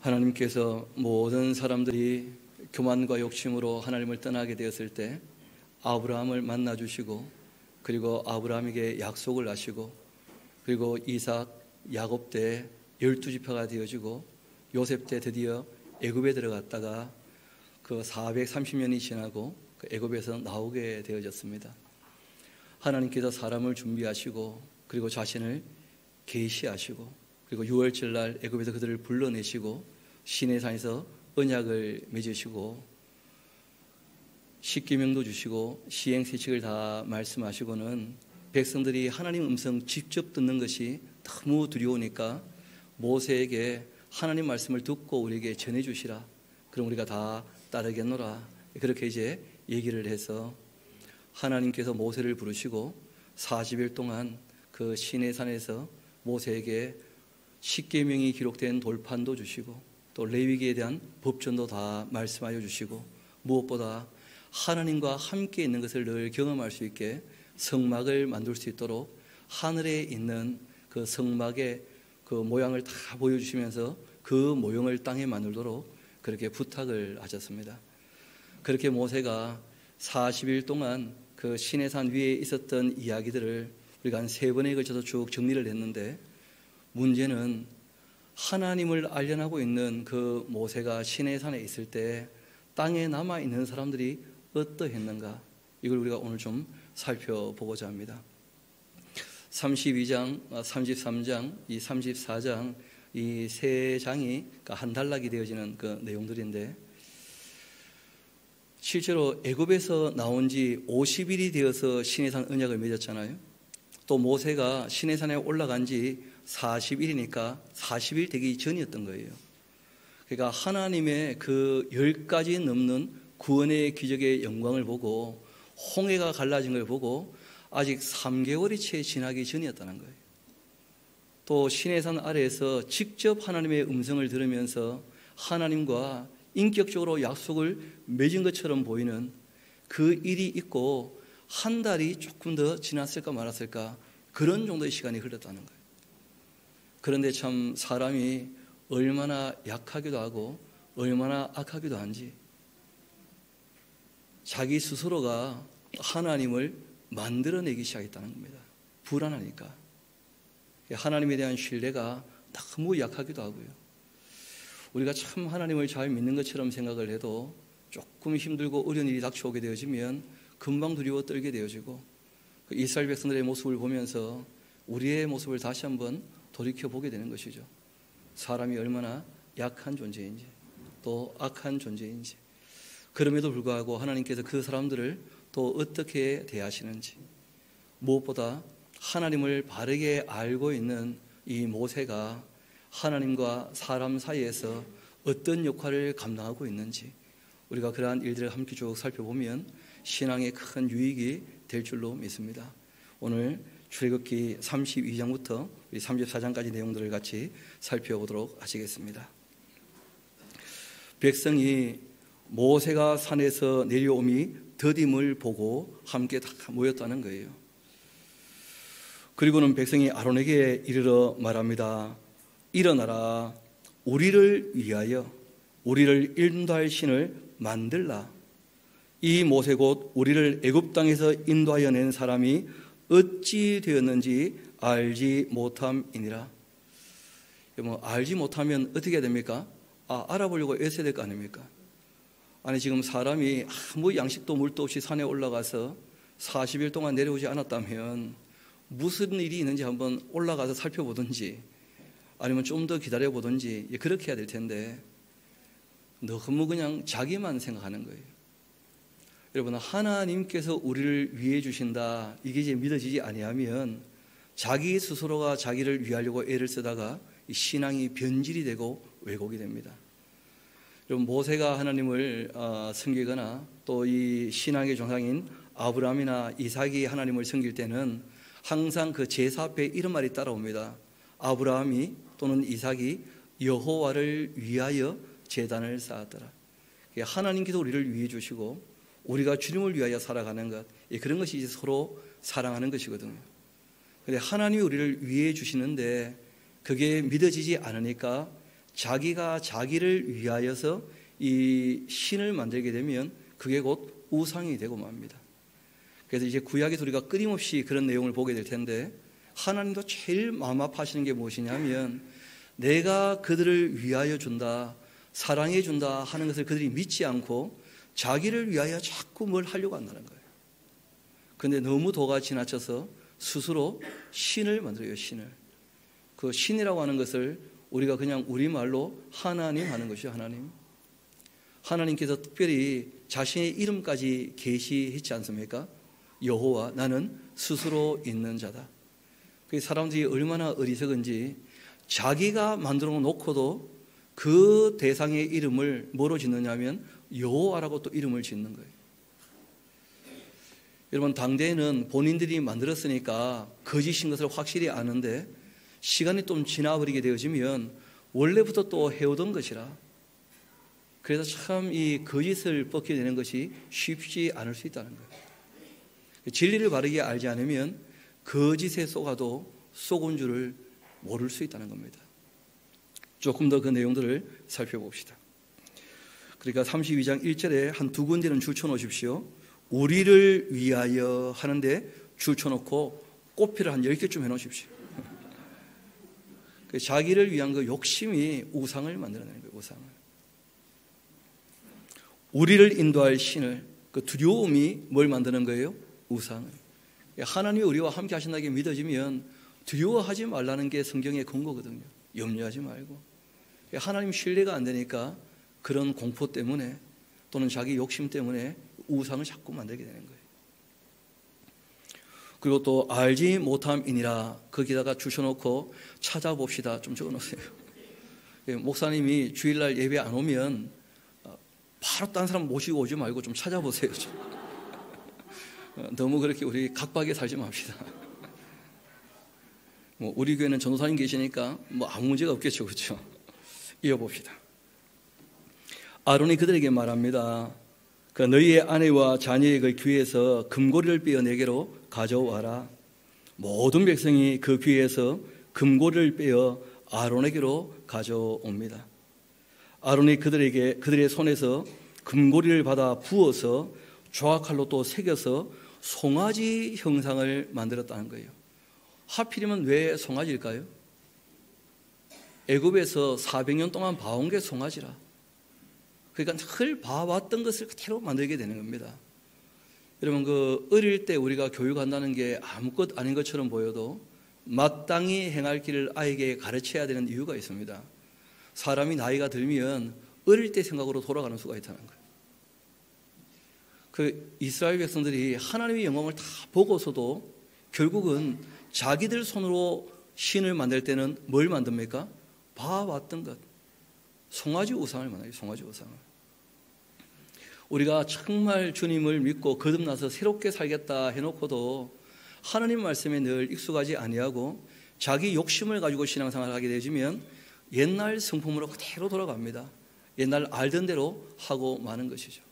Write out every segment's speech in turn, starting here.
하나님께서 모든 사람들이 교만과 욕심으로 하나님을 떠나게 되었을 때 아브라함을 만나 주시고, 그리고 아브라함에게 약속을 하시고, 그리고 이삭, 야곱 때 12지파가 되어지고, 요셉 때 드디어 애굽에 들어갔다가 그 430년이 지나고 그 애굽에서 나오게 되어졌습니다. 하나님께서 사람을 준비하시고, 그리고 자신을 계시하시고, 그리고 6월절 날 애굽에서 그들을 불러내시고 시내산에서 언약을 맺으시고 십계명도 주시고 시행세칙을 다 말씀하시고는 백성들이 하나님 음성 직접 듣는 것이 너무 두려우니까 모세에게 하나님 말씀을 듣고 우리에게 전해주시라. 그럼 우리가 다 따르겠노라. 그렇게 이제 얘기를 해서 하나님께서 모세를 부르시고 40일 동안 그 시내산에서 모세에게 십계명이 기록된 돌판도 주시고 또 레위기에 대한 법전도 다 말씀하여 주시고, 무엇보다 하나님과 함께 있는 것을 늘 경험할 수 있게 성막을 만들 수 있도록 하늘에 있는 그 성막의 그 모양을 다 보여주시면서 그 모형을 땅에 만들도록 그렇게 부탁을 하셨습니다. 그렇게 모세가 40일 동안 그 시내산 위에 있었던 이야기들을 우리가 한 3번에 걸쳐서 쭉 정리를 했는데, 문제는 하나님을 알려나고 있는 그 모세가 시내산에 있을 때 땅에 남아있는 사람들이 어떠했는가, 이걸 우리가 오늘 좀 살펴보고자 합니다. 32장, 33장, 이 34장, 이 세 장이 한 단락이 되어지는 그 내용들인데, 실제로 애굽에서 나온 지 50일이 되어서 시내산 언약을 맺었잖아요. 또 모세가 시내산에 올라간 지 40일이니까 40일 되기 전이었던 거예요. 그러니까 하나님의 그 10가지 넘는 구원의 기적의 영광을 보고 홍해가 갈라진 걸 보고 아직 3개월이 채 지나기 전이었다는 거예요. 또 시내산 아래에서 직접 하나님의 음성을 들으면서 하나님과 인격적으로 약속을 맺은 것처럼 보이는 그 일이 있고, 한 달이 조금 더 지났을까 말았을까 그런 정도의 시간이 흘렀다는 거예요. 그런데 참 사람이 얼마나 약하기도 하고 얼마나 악하기도 한지, 자기 스스로가 하나님을 만들어내기 시작했다는 겁니다. 불안하니까. 하나님에 대한 신뢰가 너무 약하기도 하고요. 우리가 참 하나님을 잘 믿는 것처럼 생각을 해도 조금 힘들고 어려운 일이 닥쳐오게 되어지면 금방 두려워 떨게 되어지고, 이스라엘 백성들의 모습을 보면서 우리의 모습을 다시 한번 돌이켜보게 되는 것이죠. 사람이 얼마나 약한 존재인지 또 악한 존재인지, 그럼에도 불구하고 하나님께서 그 사람들을 또 어떻게 대하시는지, 무엇보다 하나님을 바르게 알고 있는 이 모세가 하나님과 사람 사이에서 어떤 역할을 감당하고 있는지, 우리가 그러한 일들을 함께 쭉 살펴보면 신앙에 큰 유익이 될 줄로 믿습니다. 오늘 출애굽기 32장부터 34장까지 내용들을 같이 살펴보도록 하시겠습니다. 백성이 모세가 산에서 내려옴이 더딤을 보고 함께 다 모였다는 거예요. 그리고는 백성이 아론에게 이르러 말합니다. 일어나라, 우리를 위하여 우리를 인도할 신을 만들라. 이 모세 곧 우리를 애굽 땅에서 인도하여 낸 사람이 어찌 되었는지 알지 못함이니라. 알지 못하면 어떻게 해야 됩니까? 알아보려고 애써야 될 거 아닙니까? 아니, 지금 사람이 아무 양식도 물도 없이 산에 올라가서 40일 동안 내려오지 않았다면 무슨 일이 있는지 한번 올라가서 살펴보든지 아니면 좀 더 기다려보든지 그렇게 해야 될 텐데, 너무 그냥 자기만 생각하는 거예요. 여러분, 하나님께서 우리를 위해 주신다, 이게 이제 믿어지지 아니하면 자기 스스로가 자기를 위하려고 애를 쓰다가 신앙이 변질이 되고 왜곡이 됩니다. 여러분, 모세가 하나님을 섬기거나 또 이 신앙의 정상인 아브라함이나 이삭이 하나님을 섬길 때는 항상 그 제사 앞에 이런 말이 따라옵니다. 아브라함이 또는 이삭이 여호와를 위하여 제단을 쌓았더라. 하나님께서 우리를 위해 주시고 우리가 주님을 위하여 살아가는 것, 그런 것이 이제 서로 사랑하는 것이거든요. 그런데 하나님이 우리를 위해 주시는데 그게 믿어지지 않으니까 자기가 자기를 위하여서 이 신을 만들게 되면 그게 곧 우상이 되고 맙니다. 그래서 이제 구약에서 우리가 끊임없이 그런 내용을 보게 될 텐데, 하나님도 제일 마음 아파하시는 게 무엇이냐면 내가 그들을 위하여 준다, 사랑해 준다 하는 것을 그들이 믿지 않고 자기를 위하여 자꾸 뭘 하려고 한다는 거예요. 그런데 너무 도가 지나쳐서 스스로 신을 만들어요. 신을. 그 신이라고 하는 것을 우리가 그냥 우리말로 하나님 하는 것이죠. 하나님. 하나님께서 특별히 자신의 이름까지 계시했지 않습니까? 여호와, 나는 스스로 있는 자다. 그 사람들이 얼마나 어리석은지 자기가 만들어 놓고도 그 대상의 이름을 뭐로 짓느냐면 여호와라고 또 이름을 짓는 거예요. 여러분, 당대에는 본인들이 만들었으니까 거짓인 것을 확실히 아는데 시간이 좀 지나버리게 되어지면 원래부터 또 해오던 것이라, 그래서 참 이 거짓을 벗겨내는 것이 쉽지 않을 수 있다는 거예요. 진리를 바르게 알지 않으면 거짓에 속아도 속은 줄을 모를 수 있다는 겁니다. 조금 더 그 내용들을 살펴봅시다. 그러니까 32장 1절에 한 두 군데는 줄쳐놓으십시오. 우리를 위하여 하는데 줄쳐놓고 꽃피를 한 10개쯤 해놓으십시오. 자기를 위한 그 욕심이 우상을 만들어내는 거예요. 우상을. 우리를 인도할 신을, 그 두려움이 뭘 만드는 거예요? 우상을. 하나님이 우리와 함께 하신다게 믿어지면 두려워하지 말라는 게 성경의 근거거든요. 염려하지 말고. 하나님 신뢰가 안 되니까 그런 공포 때문에 또는 자기 욕심 때문에 우상을 자꾸 만들게 되는 거예요. 그리고 또 알지 못함이니라 거기다가 주셔놓고 찾아봅시다 좀 적어놓으세요. 목사님이 주일날 예배 안 오면 바로 딴 사람 모시고 오지 말고 좀 찾아보세요. 좀. 너무 그렇게 우리 각박하게 살지 맙시다. 우리 교회는 전도사님 계시니까 아무 문제가 없겠죠. 그렇죠? 이어봅시다. 아론이 그들에게 말합니다. 그 너희의 아내와 자녀의 그 귀에서 금고리를 빼어 내게로 가져와라. 모든 백성이 그 귀에서 금고리를 빼어 아론에게로 가져옵니다. 아론이 그들의 손에서 금고리를 받아 부어서 조각칼로 또 새겨서 송아지 형상을 만들었다는 거예요. 하필이면 왜 송아지일까요? 애굽에서 400년 동안 봐온 게 송아지라. 그러니까 늘 봐왔던 것을 그대로 만들게 되는 겁니다. 여러분, 그 어릴 때 우리가 교육한다는 게 아무것 아닌 것처럼 보여도 마땅히 행할 길을 아이에게 가르쳐야 되는 이유가 있습니다. 사람이 나이가 들면 어릴 때 생각으로 돌아가는 수가 있다는 거예요. 그 이스라엘 백성들이 하나님의 영광을 다 보고서도 결국은 자기들 손으로 신을 만들 때는 뭘 만듭니까? 봐왔던 것. 송아지 우상을 만나요. 송아지 우상을. 우리가 정말 주님을 믿고 거듭나서 새롭게 살겠다 해놓고도 하나님 말씀에 늘 익숙하지 아니하고 자기 욕심을 가지고 신앙생활을 하게 되면 옛날 성품으로 그대로 돌아갑니다. 옛날 알던 대로 하고 마는 것이죠.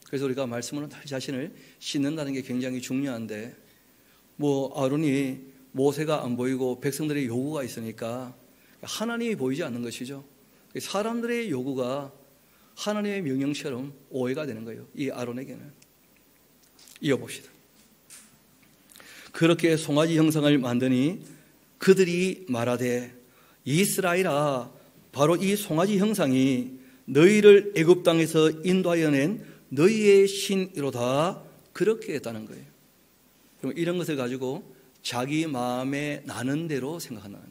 그래서 우리가 말씀으로 자신을 씻는다는 게 굉장히 중요한데, 아론이 모세가 안 보이고 백성들의 요구가 있으니까 하나님이 보이지 않는 것이죠. 사람들의 요구가 하나님의 명령처럼 오해가 되는 거예요. 이 아론에게는. 이어봅시다. 그렇게 송아지 형상을 만드니 그들이 말하되 이스라엘아, 바로 이 송아지 형상이 너희를 애굽 땅에서 인도하여 낸 너희의 신이로다. 그렇게 했다는 거예요. 그럼 이런 것을 가지고 자기 마음에 나는 대로 생각한다는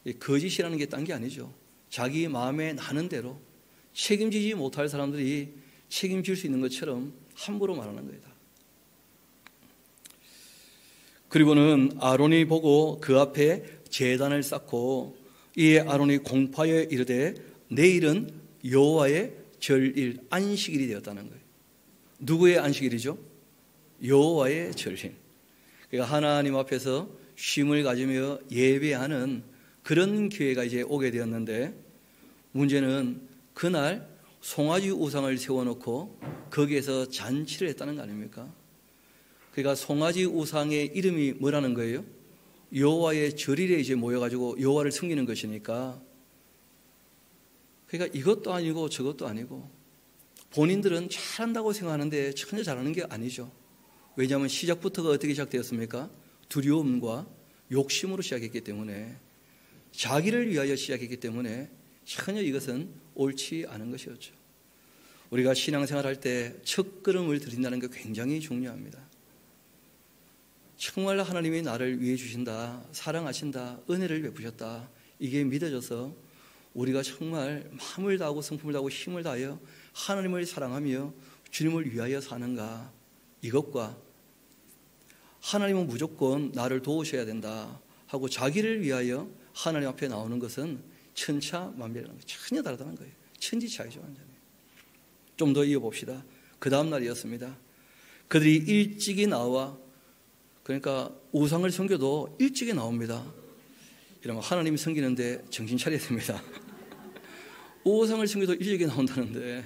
거예요. 거짓이라는 게 딴 게 아니죠. 자기 마음에 나는 대로 책임지지 못할 사람들이 책임질 수 있는 것처럼 함부로 말하는 거다. 그리고는 아론이 보고 그 앞에 제단을 쌓고 이에 아론이 공파에 이르되 내일은 여호와의 절일 안식일이 되었다는 거예요. 누구의 안식일이죠? 여호와의 절일. 그러니까 하나님 앞에서 쉼을 가지며 예배하는 그런 기회가 이제 오게 되었는데, 문제는 그날 송아지 우상을 세워놓고 거기에서 잔치를 했다는 거 아닙니까? 그러니까 송아지 우상의 이름이 뭐라는 거예요? 여호와의 절일에 이제 모여가지고 여호와를 섬기는 것이니까 그러니까 이것도 아니고 저것도 아니고 본인들은 잘한다고 생각하는데 전혀 잘하는 게 아니죠. 왜냐하면 시작부터가 어떻게 시작되었습니까? 두려움과 욕심으로 시작했기 때문에, 자기를 위하여 시작했기 때문에 전혀 이것은 옳지 않은 것이었죠. 우리가 신앙생활할 때 첫걸음을 들인다는 게 굉장히 중요합니다. 정말 하나님이 나를 위해 주신다, 사랑하신다, 은혜를 베푸셨다, 이게 믿어져서 우리가 정말 마음을 다하고 성품을 다하고 힘을 다하여 하나님을 사랑하며 주님을 위하여 사는가, 이것과 하나님은 무조건 나를 도우셔야 된다 하고 자기를 위하여 하나님 앞에 나오는 것은 천차만별이라는 거예요. 전혀 다르다는 거예요. 천지차이죠, 완전히. 좀 더 이어봅시다. 그 다음 날이었습니다. 그들이 일찍이 나와, 그러니까 우상을 섬겨도 일찍이 나옵니다. 이러면 하나님이 섬기는데 정신 차려야 됩니다. 우상을 섬겨도 일찍이 나온다는데,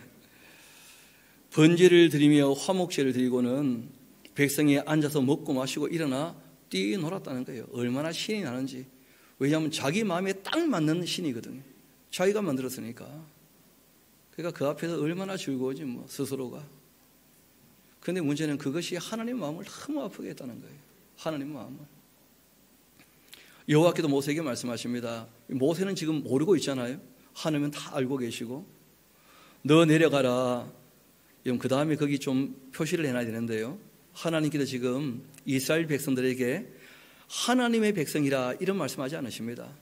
번제를 드리며 화목제를 드리고는 백성이 앉아서 먹고 마시고 일어나 뛰놀았다는 거예요. 얼마나 신이 나는지. 왜냐하면 자기 마음에 딱 맞는 신이거든요. 자기가 만들었으니까. 그러니까 그 앞에서 얼마나 즐거워지 뭐 스스로가. 그런데 문제는 그것이 하나님 마음을 너무 아프게 했다는 거예요. 하나님 마음을. 여호와께서 모세에게 말씀하십니다. 모세는 지금 모르고 있잖아요. 하나님은 다 알고 계시고, 너 내려가라. 그 다음에 거기 좀 표시를 해놔야 되는데요. 하나님께서 지금 이스라엘 백성들에게 하나님의 백성이라 이런 말씀하지 않으십니다.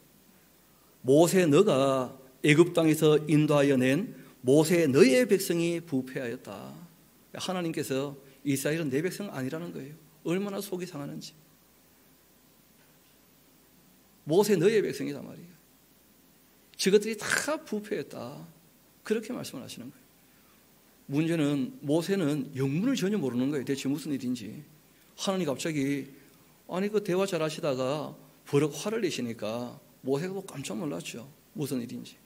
모세 너가 애굽 땅에서 인도하여 낸 모세 너의 백성이 부패하였다. 하나님께서 이스라엘은 내 백성 아니라는 거예요. 얼마나 속이 상하는지. 모세 너의 백성이다 말이에요. 저것들이 다 부패했다. 그렇게 말씀을 하시는 거예요. 문제는 모세는 영문을 전혀 모르는 거예요. 대체 무슨 일인지. 하나님 갑자기 아니 그 대화 잘 하시다가 버럭 화를 내시니까 모세가 뭐 깜짝 놀랐죠. 무슨 일인지.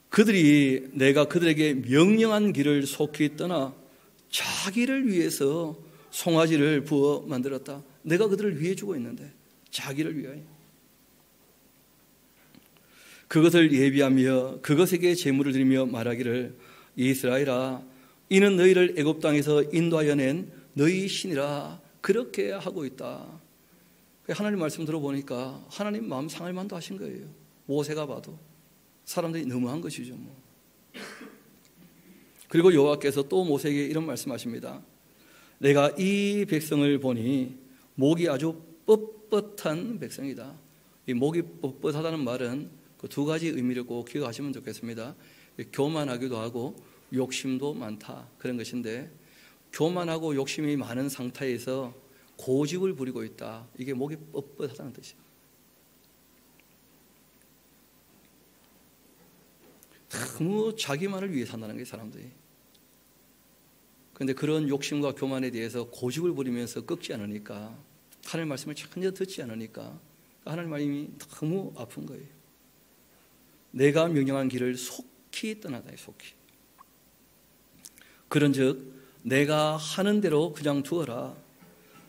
그들이 내가 그들에게 명령한 길을 속히 떠나 자기를 위해서 송아지를 부어 만들었다. 내가 그들을 위해 주고 있는데 자기를 위하여. 그것을 예비하며 그것에게 제물을 드리며 말하기를 이스라엘아 이는 너희를 애굽 땅에서 인도하여 낸 너희 신이라 그렇게 하고 있다. 하나님 말씀 들어보니까 하나님 마음 상할 만도 하신 거예요. 모세가 봐도 사람들이 너무한 것이죠 뭐. 그리고 여호와께서 또 모세에게 이런 말씀하십니다. 내가 이 백성을 보니 목이 아주 뻣뻣한 백성이다. 이 목이 뻣뻣하다는 말은 그 두 가지 의미를 꼭 기억하시면 좋겠습니다. 교만하기도 하고 욕심도 많다 그런 것인데, 교만하고 욕심이 많은 상태에서 고집을 부리고 있다. 이게 목이 뻣뻣하다는 뜻이에요. 너무 자기만을 위해 산다는 거예요, 사람들이. 그런데 그런 욕심과 교만에 대해서 고집을 부리면서 꺾지 않으니까, 하나님 말씀을 전혀 듣지 않으니까 하나님 말씀이 너무 아픈 거예요. 내가 명령한 길을 속히 떠나다, 속히. 그런즉 내가 하는 대로 그냥 두어라.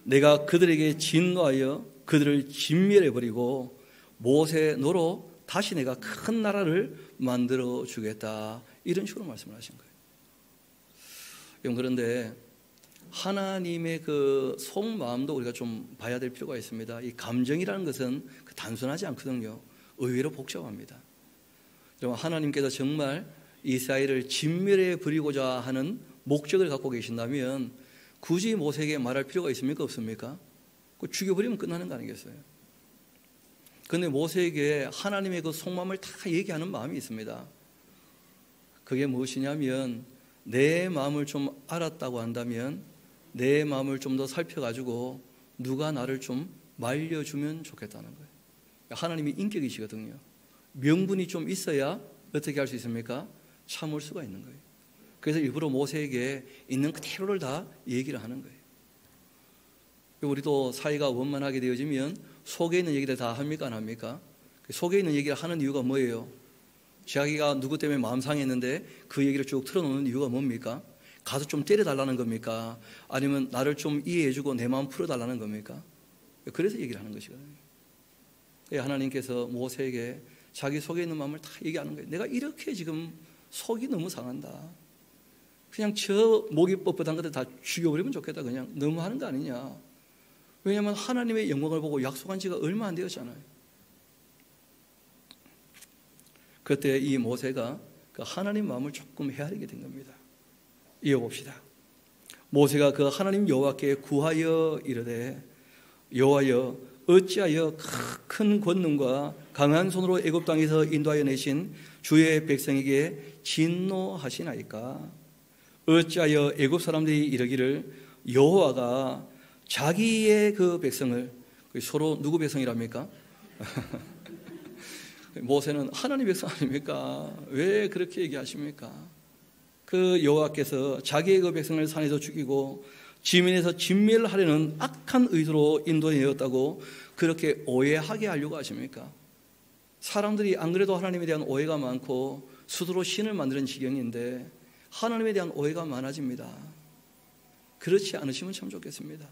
내가 그들에게 진노하여 그들을 진멸해버리고 모세 노로 다시 내가 큰 나라를 만들어 주겠다. 이런 식으로 말씀을 하신 거예요. 그런데 하나님의 그 속마음도 우리가 좀 봐야 될 필요가 있습니다. 이 감정이라는 것은 단순하지 않거든요. 의외로 복잡합니다. 하나님께서 정말 이스라엘을 진멸해 버리고자 하는 목적을 갖고 계신다면 굳이 모세에게 말할 필요가 있습니까? 없습니까? 죽여버리면 끝나는 거 아니겠어요? 그런데 모세에게 하나님의 그 속마음을 다 얘기하는 마음이 있습니다. 그게 무엇이냐면 내 마음을 좀 알았다고 한다면 내 마음을 좀 더 살펴가지고 누가 나를 좀 말려주면 좋겠다는 거예요. 하나님이 인격이시거든요. 명분이 좀 있어야 어떻게 할 수 있습니까? 참을 수가 있는 거예요. 그래서 일부러 모세에게 있는 그대로를 다 얘기를 하는 거예요. 우리도 사이가 원만하게 되어지면 속에 있는 얘기를 다 합니까? 안 합니까? 속에 있는 얘기를 하는 이유가 뭐예요? 자기가 누구 때문에 마음 상했는데 그 얘기를 쭉 틀어놓는 이유가 뭡니까? 가서 좀 때려달라는 겁니까? 아니면 나를 좀 이해해주고 내 마음 풀어달라는 겁니까? 그래서 얘기를 하는 것이거든요. 하나님께서 모세에게 자기 속에 있는 마음을 다 얘기하는 거예요. 내가 이렇게 지금 속이 너무 상한다. 그냥 저 목이 뻣뻣한 것들 다 죽여버리면 좋겠다. 그냥 너무 하는 거 아니냐. 왜냐하면 하나님의 영광을 보고 약속한 지가 얼마 안 되었잖아요. 그때 이 모세가 그 하나님 마음을 조금 헤아리게 된 겁니다. 이어봅시다. 모세가 그 하나님 여호와께 구하여 이르되 여호와여 어찌하여 큰 권능과 강한 손으로 애굽 땅에서 인도하여 내신 주의 백성에게 진노하시나이까. 어찌하여 애굽 사람들이 이르기를 여호와가 자기의 그 백성을, 서로 누구 백성이랍니까? 모세는 하나님 백성 아닙니까? 왜 그렇게 얘기하십니까? 그 여호와께서 자기의 그 백성을 산에서 죽이고 지면에서 진멸하려는 악한 의도로 인도되었다고 그렇게 오해하게 하려고 하십니까? 사람들이 안 그래도 하나님에 대한 오해가 많고 스스로 신을 만드는 지경인데 하나님에 대한 오해가 많아집니다. 그렇지 않으시면 참 좋겠습니다.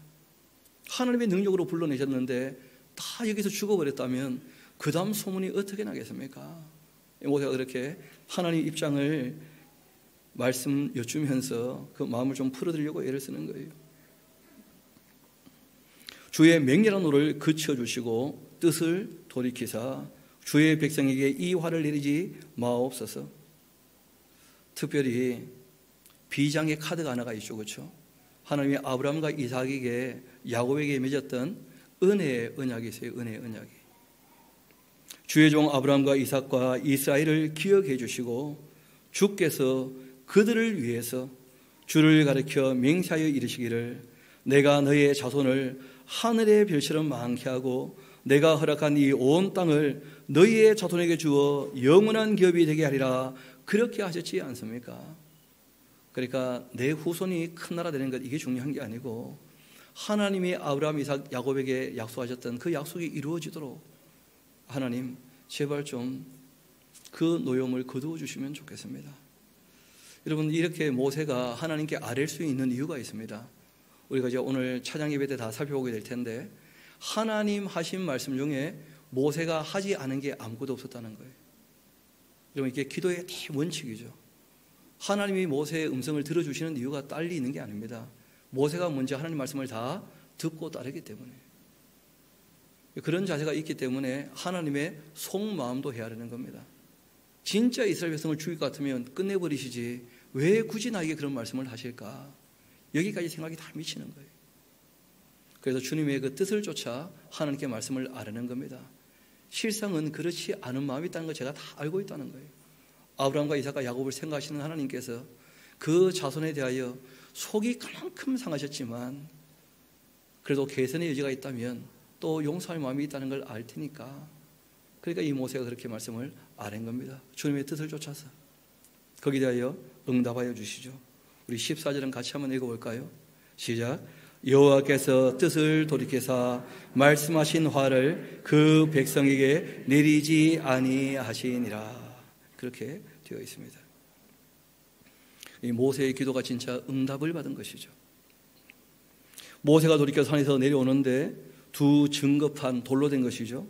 하나님의 능력으로 불러내셨는데 다 여기서 죽어버렸다면 그 다음 소문이 어떻게 나겠습니까? 모세가 그렇게 하나님 입장을 말씀 여쭈면서 그 마음을 좀 풀어드리려고 애를 쓰는 거예요. 주의 맹렬한 노를 그쳐주시고 뜻을 돌이키사 주의 백성에게 이 화를 내리지 마옵소서. 특별히 비장의 카드가 하나가 있죠. 그렇죠? 하나님이 아브라함과 이삭에게 야곱에게 맺었던 은혜의 언약이 있어요. 은혜의 언약이. 주의 종 아브라함과 이삭과 이스라엘을 기억해 주시고 주께서 그들을 위해서 주를 가리켜 맹세하여 이르시기를 내가 너의 자손을 하늘의 별처럼 많게 하고 내가 허락한 이 온 땅을 너희의 자손에게 주어 영원한 기업이 되게 하리라. 그렇게 하셨지 않습니까? 그러니까 내 후손이 큰 나라 되는 것, 이게 중요한 게 아니고 하나님이 아브라함, 이삭, 야곱에게 약속하셨던 그 약속이 이루어지도록 하나님 제발 좀 그 노염을 거두어 주시면 좋겠습니다. 여러분, 이렇게 모세가 하나님께 아랠 수 있는 이유가 있습니다. 우리가 이제 오늘 차장 예배 때 다 살펴보게 될 텐데 하나님 하신 말씀 중에 모세가 하지 않은 게 아무것도 없었다는 거예요. 여러분, 이게 기도의 대원칙이죠. 하나님이 모세의 음성을 들어주시는 이유가 딸리 있는 게 아닙니다. 모세가 먼저 하나님 말씀을 다 듣고 따르기 때문에. 그런 자세가 있기 때문에 하나님의 속마음도 헤아리는 겁니다. 진짜 이스라엘 백성을 죽일 것 같으면 끝내버리시지 왜 굳이 나에게 그런 말씀을 하실까? 여기까지 생각이 다 미치는 거예요. 그래서 주님의 그 뜻을 쫓아 하나님께 말씀을 아뢰는 겁니다. 실상은 그렇지 않은 마음이 있다는 걸 제가 다 알고 있다는 거예요. 아브라함과 이삭과 야곱을 생각하시는 하나님께서 그 자손에 대하여 속이 그만큼 상하셨지만 그래도 개선의 여지가 있다면 또 용서할 마음이 있다는 걸 알 테니까, 그러니까 이 모세가 그렇게 말씀을 아뢰는 겁니다. 주님의 뜻을 쫓아서. 거기에 대하여 응답하여 주시죠. 우리 14절은 같이 한번 읽어볼까요? 시작. 여호와께서 뜻을 돌이켜사 말씀하신 화를 그 백성에게 내리지 아니하시니라. 그렇게 되어 있습니다. 이 모세의 기도가 진짜 응답을 받은 것이죠. 모세가 돌이켜 산에서 내려오는데 두 증거판 돌로 된 것이죠.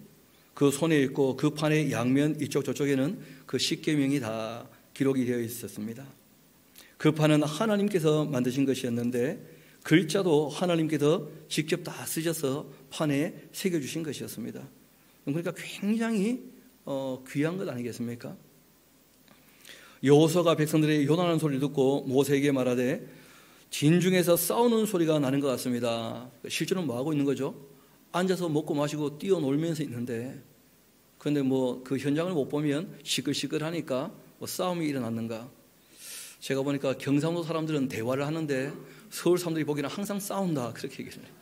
그 손에 있고 그 판의 양면 이쪽 저쪽에는 그 십계명이 다 기록이 되어 있었습니다. 그 판은 하나님께서 만드신 것이었는데 글자도 하나님께서 직접 다 쓰셔서 판에 새겨주신 것이었습니다. 그러니까 굉장히 귀한 것 아니겠습니까? 여호수아가 백성들의 요란한 소리를 듣고 모세에게 말하되 진중에서 싸우는 소리가 나는 것 같습니다. 실제로는 뭐 하고 있는 거죠? 앉아서 먹고 마시고 뛰어놀면서 있는데, 그런데 뭐 그 현장을 못 보면 시끌시끌하니까 뭐 싸움이 일어났는가? 제가 보니까 경상도 사람들은 대화를 하는데 서울 사람들이 보기에는 항상 싸운다, 그렇게 얘기를 해요.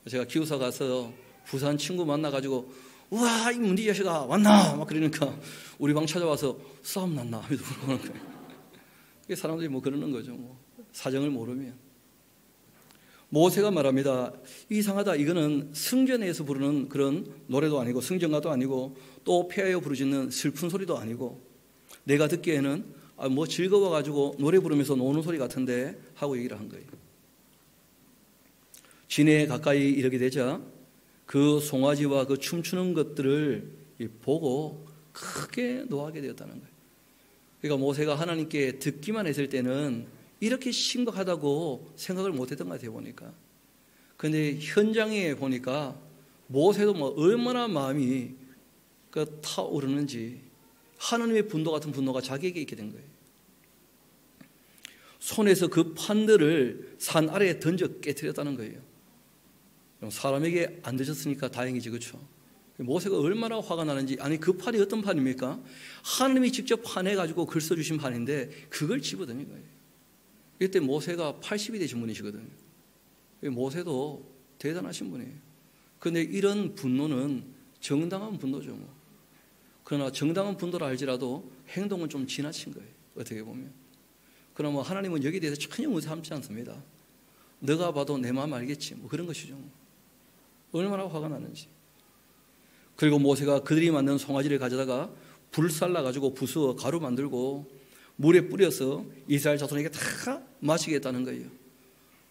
제가 기숙사 가서 부산 친구 만나가지고 우와 이 문디 자식아 왔나? 막 그러니까 우리 방 찾아와서 싸움 났나? 하면서 물어보는 거예요. 사람들이 뭐 그러는 거죠. 뭐 사정을 모르면. 모세가 말합니다. 이상하다. 이거는 승전에서 부르는 그런 노래도 아니고 승전가도 아니고 또 폐하여 부르짖는 슬픈 소리도 아니고 내가 듣기에는 뭐 즐거워가지고 노래 부르면서 노는 소리 같은데 하고 얘기를 한 거예요. 진해에 가까이 이르게 되자 그 송아지와 그 춤추는 것들을 보고 크게 노하게 되었다는 거예요. 그러니까 모세가 하나님께 듣기만 했을 때는 이렇게 심각하다고 생각을 못했던 것 같아요, 보니까. 그런데 현장에 보니까 모세도 뭐 얼마나 마음이 타오르는지 하나님의 분노 같은 분노가 자기에게 있게 된 거예요. 손에서 그 판들을 산 아래에 던져 깨뜨렸다는 거예요. 사람에게 안 드셨으니까 다행이지, 그렇죠? 모세가 얼마나 화가 나는지. 아니, 그 판이 어떤 판입니까? 하나님이 직접 판해가지고 글 써주신 판인데 그걸 집어던진 거예요. 이때 모세가 80이 되신 분이시거든요. 모세도 대단하신 분이에요. 그런데 이런 분노는 정당한 분노죠, 뭐. 그러나 정당한 분노를 알지라도 행동은 좀 지나친 거예요, 어떻게 보면. 그러나 뭐 하나님은 여기에 대해서 전혀 무시하지 않습니다. 너가 봐도 내 마음 알겠지, 뭐 그런 것이죠. 얼마나 화가 나는지. 그리고 모세가 그들이 만든 송아지를 가져다가 불살라 가지고 부수어 가루 만들고 물에 뿌려서 이스라엘 자손에게 다 마시게 했다는 거예요.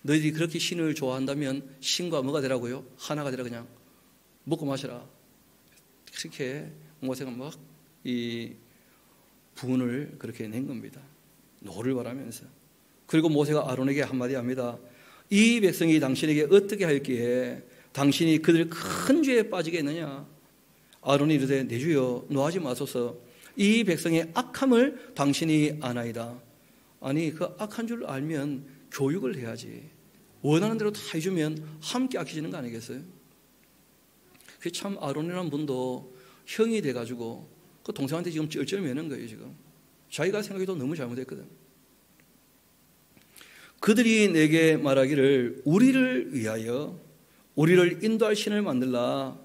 너희들이 그렇게 신을 좋아한다면 신과 뭐가 되라고요? 하나가 되라. 그냥 먹고 마셔라. 그렇게 모세가 막 이 분을 그렇게 낸 겁니다. 노를 바라면서. 그리고 모세가 아론에게 한마디 합니다. 이 백성이 당신에게 어떻게 하였기에 당신이 그들 큰 죄에 빠지게 했느냐? 아론이 이르되 내 주여 노하지 마소서. 이 백성의 악함을 당신이 아나이다. 아니, 그 악한 줄 알면 교육을 해야지. 원하는 대로 다 해주면 함께 악해지는 거 아니겠어요? 그게 참 아론이라는 분도 형이 돼가지고 그 동생한테 지금 쩔쩔 매는 거예요, 지금. 자기가 생각해도 너무 잘못했거든. 그들이 내게 말하기를 우리를 위하여 우리를 인도할 신을 만들라.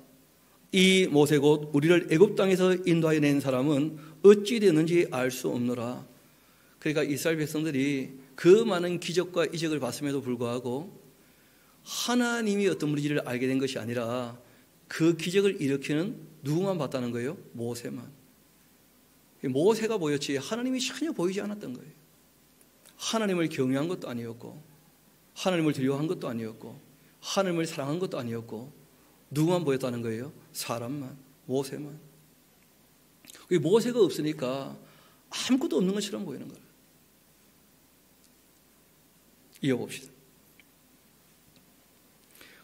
이 모세 곧 우리를 애굽 땅에서 인도하여 낸 사람은 어찌 되는지 알 수 없노라. 그러니까 이스라엘 백성들이 그 많은 기적과 이적을 봤음에도 불구하고 하나님이 어떤 분인지를 알게 된 것이 아니라 그 기적을 일으키는 누구만 봤다는 거예요? 모세만. 모세가 보였지 하나님이 전혀 보이지 않았던 거예요. 하나님을 경외한 것도 아니었고 하나님을 두려워한 것도 아니었고 하나님을 사랑한 것도 아니었고 누구만 보였다는 거예요? 사람만, 모세만. 모세가 없으니까 아무것도 없는 것처럼 보이는 거예요. 이어봅시다.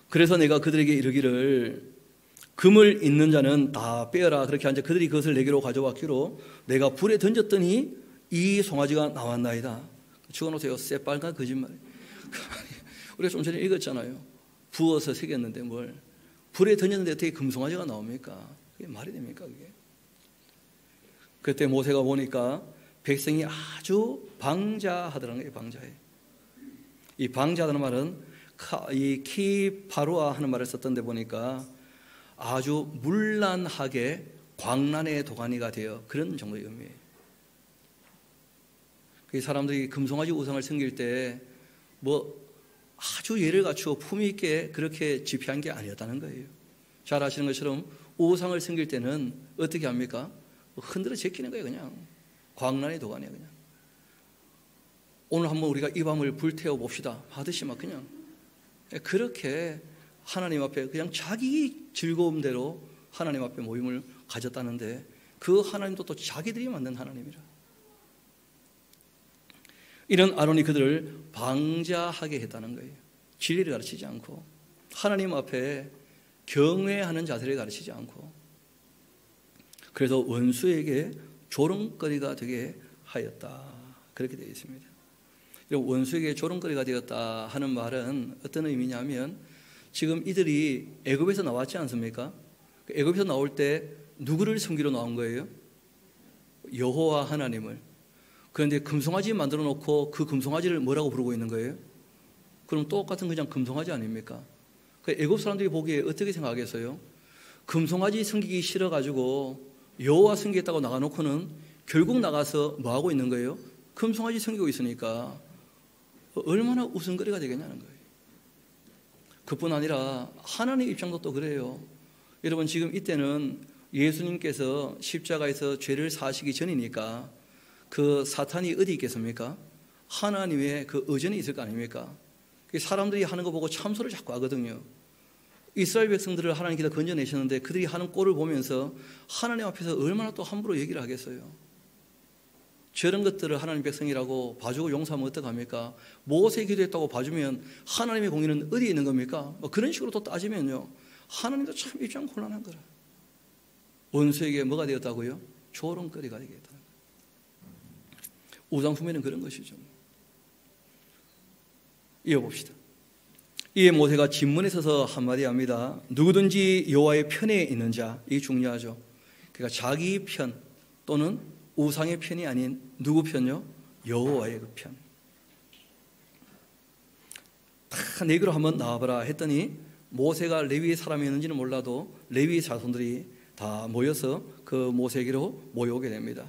그래서 내가 그들에게 이르기를 금을 있는 자는 다 빼어라. 그렇게 하자 그들이 그것을 내게로 가져왔기로 내가 불에 던졌더니 이 송아지가 나왔나이다. 죽어놓으세요. 새빨간 거짓말. 우리가 좀 전에 읽었잖아요. 부어서 새겼는데 뭘. 불에 던졌는데 어떻게 금송아지가 나옵니까? 그게 말이 됩니까, 그게? 그때 모세가 보니까 백성이 아주 방자하더라는 거예요, 방자해. 이 방자하다는 말은 이 키파루아 하는 말을 썼던데 보니까 아주 문란하게 광란의 도가니가 되어 그런 정도의 의미예요. 그 사람들이 금송아지 우상을 섬길 때 뭐 아주 예를 갖추어 품위 있게 그렇게 집회한 게 아니었다는 거예요. 잘 아시는 것처럼 우상을 섬길 때는 어떻게 합니까? 흔들어 제끼는 거예요, 그냥. 광란의 도가니야, 그냥. 오늘 한번 우리가 이 밤을 불태워 봅시다 하듯이 막 그냥 그렇게 하나님 앞에 그냥 자기 즐거움대로 하나님 앞에 모임을 가졌다는데 그 하나님도 또 자기들이 만든 하나님이라. 이런 아론이 그들을 방자하게 했다는 거예요. 진리를 가르치지 않고 하나님 앞에 경외하는 자세를 가르치지 않고 그래서 원수에게 조롱거리가 되게 하였다. 그렇게 되어 있습니다. 원수에게 조롱거리가 되었다 하는 말은 어떤 의미냐면 지금 이들이 애굽에서 나왔지 않습니까? 애굽에서 나올 때 누구를 섬기러 나온 거예요? 여호와 하나님을. 그런데 금송아지 만들어 놓고 그 금송아지를 뭐라고 부르고 있는 거예요? 그럼 똑같은 그냥 금송아지 아닙니까? 애굽 사람들이 보기에 어떻게 생각하겠어요? 금송아지 섬기기 싫어가지고 여호와 섬기겠다고 나가놓고는 결국 나가서 뭐하고 있는 거예요? 금송아지 섬기고 있으니까 얼마나 웃음거리가 되겠냐는 거예요. 그뿐 아니라 하나님 입장도 또 그래요. 여러분 지금 이때는 예수님께서 십자가에서 죄를 사시기 전이니까 그 사탄이 어디 있겠습니까? 하나님의 그 의전이 있을 거 아닙니까? 사람들이 하는 거 보고 참소를 자꾸 하거든요. 이스라엘 백성들을 하나님께서 건져내셨는데 그들이 하는 꼴을 보면서 하나님 앞에서 얼마나 또 함부로 얘기를 하겠어요. 저런 것들을 하나님 백성이라고 봐주고 용서하면 어떡합니까? 모세 기도했다고 봐주면 하나님의 공의는 어디에 있는 겁니까? 그런 식으로 또 따지면요, 하나님도 참 입장 곤란한 거라. 원수에게 뭐가 되었다고요? 조롱거리가 되겠다는 거예요. 우상숭배는 그런 것이죠. 이어봅시다. 이에 모세가 진문에 서서 한마디 합니다. 누구든지 여호와의 편에 있는 자, 이게 중요하죠. 그러니까 자기 편 또는 우상의 편이 아닌 누구 편요? 여호와의 그 편. 다 내기로 한번 나와봐라 했더니 모세가 레위의 사람이었는지는 몰라도 레위의 자손들이 다 모여서 그 모세에게로 모여오게 됩니다.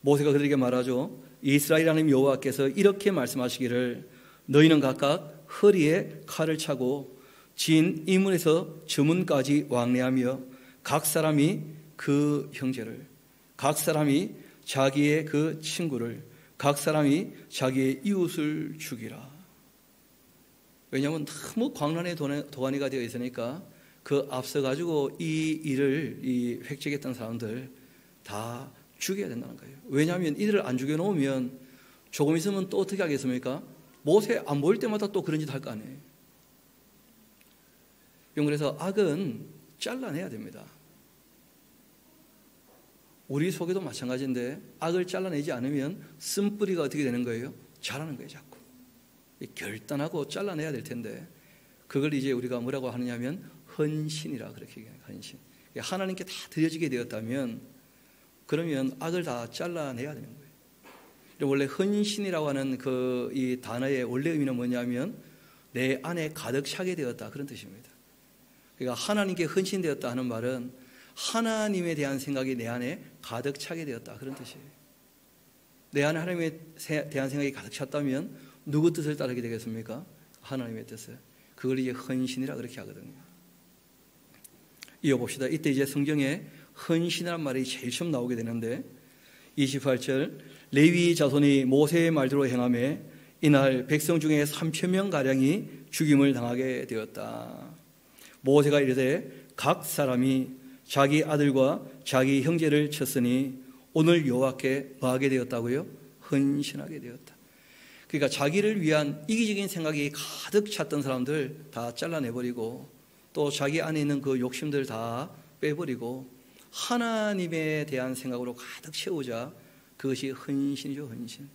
모세가 그들에게 말하죠. 이스라엘 하나님 여호와께서 이렇게 말씀하시기를 너희는 각각 허리에 칼을 차고 진 이문에서 저문까지 왕래하며 각 사람이 그 형제를, 각 사람이 자기의 그 친구를, 각 사람이 자기의 이웃을 죽이라. 왜냐하면 너무 광란의 도가니가 되어 있으니까 그 앞서가지고 이 일을 획책했던 사람들 다 죽여야 된다는 거예요. 왜냐하면 이들을 안 죽여놓으면 조금 있으면 또 어떻게 하겠습니까? 모세 안 보일 때마다 또 그런 짓 할 거 아니에요. 그래서 악은 잘라내야 됩니다. 우리 속에도 마찬가지인데 악을 잘라내지 않으면 쓴뿌리가 어떻게 되는 거예요? 자라는 거예요, 자꾸. 결단하고 잘라내야 될 텐데 그걸 이제 우리가 뭐라고 하느냐면 헌신이라 그렇게 얘기해요. 헌신. 하나님께 다 드려지게 되었다면 그러면 악을 다 잘라내야 되는 거예요. 원래 헌신이라고 하는 이 단어의 원래 의미는 뭐냐면 내 안에 가득 차게 되었다, 그런 뜻입니다. 그러니까 하나님께 헌신되었다 하는 말은 하나님에 대한 생각이 내 안에 가득 차게 되었다, 그런 뜻이에요. 내 안에 하나님에 대한 생각이 가득 찼다면 누구 뜻을 따르게 되겠습니까? 하나님의 뜻을. 그걸 이제 헌신이라 그렇게 하거든요. 이어봅시다. 이때 이제 성경에 헌신이라는 말이 제일 처음 나오게 되는데 28절 레위 자손이 모세의 말대로 행하매 이날 백성 중에 3,000명가량이 죽임을 당하게 되었다. 모세가 이르되 각 사람이 자기 아들과 자기 형제를 쳤으니 오늘 여호와께 뭐하게 되었다고요? 헌신하게 되었다. 그러니까 자기를 위한 이기적인 생각이 가득 찼던 사람들 다 잘라내버리고 또 자기 안에 있는 그 욕심들 다 빼버리고 하나님에 대한 생각으로 가득 채우자. 그것이 헌신이죠, 헌신.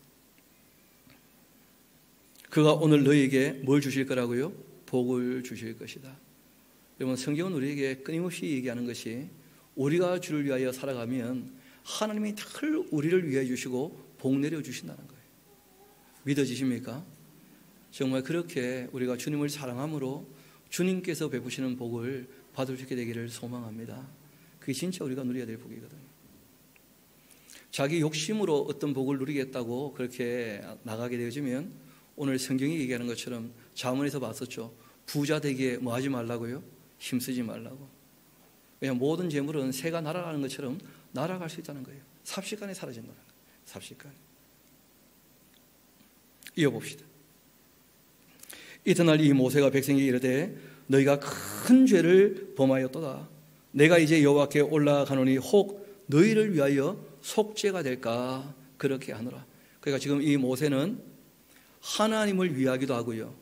그가 오늘 너희에게 뭘 주실 거라고요? 복을 주실 것이다. 여러분, 성경은 우리에게 끊임없이 얘기하는 것이 우리가 주를 위하여 살아가면 하나님이 늘 우리를 위해 주시고 복 내려주신다는 거예요. 믿어지십니까? 정말 그렇게 우리가 주님을 사랑함으로 주님께서 베푸시는 복을 받을 수 있게 되기를 소망합니다. 그게 진짜 우리가 누려야 될 복이거든요. 자기 욕심으로 어떤 복을 누리겠다고 그렇게 나가게 되어지면 오늘 성경이 얘기하는 것처럼 자문에서 봤었죠. 부자 되기에 뭐 하지 말라고요? 힘쓰지 말라고. 왜냐하면 모든 재물은 새가 날아가는 것처럼 날아갈 수 있다는 거예요. 삽시간에 사라진다는 거예요. 삽시간에. 이어봅시다. 이튿날 이 모세가 백성에게 이르되 너희가 큰 죄를 범하였도다. 내가 이제 여호와께 올라가노니 혹 너희를 위하여 속죄가 될까 그렇게 하노라. 그러니까 지금 이 모세는 하나님을 위하기도 하고요.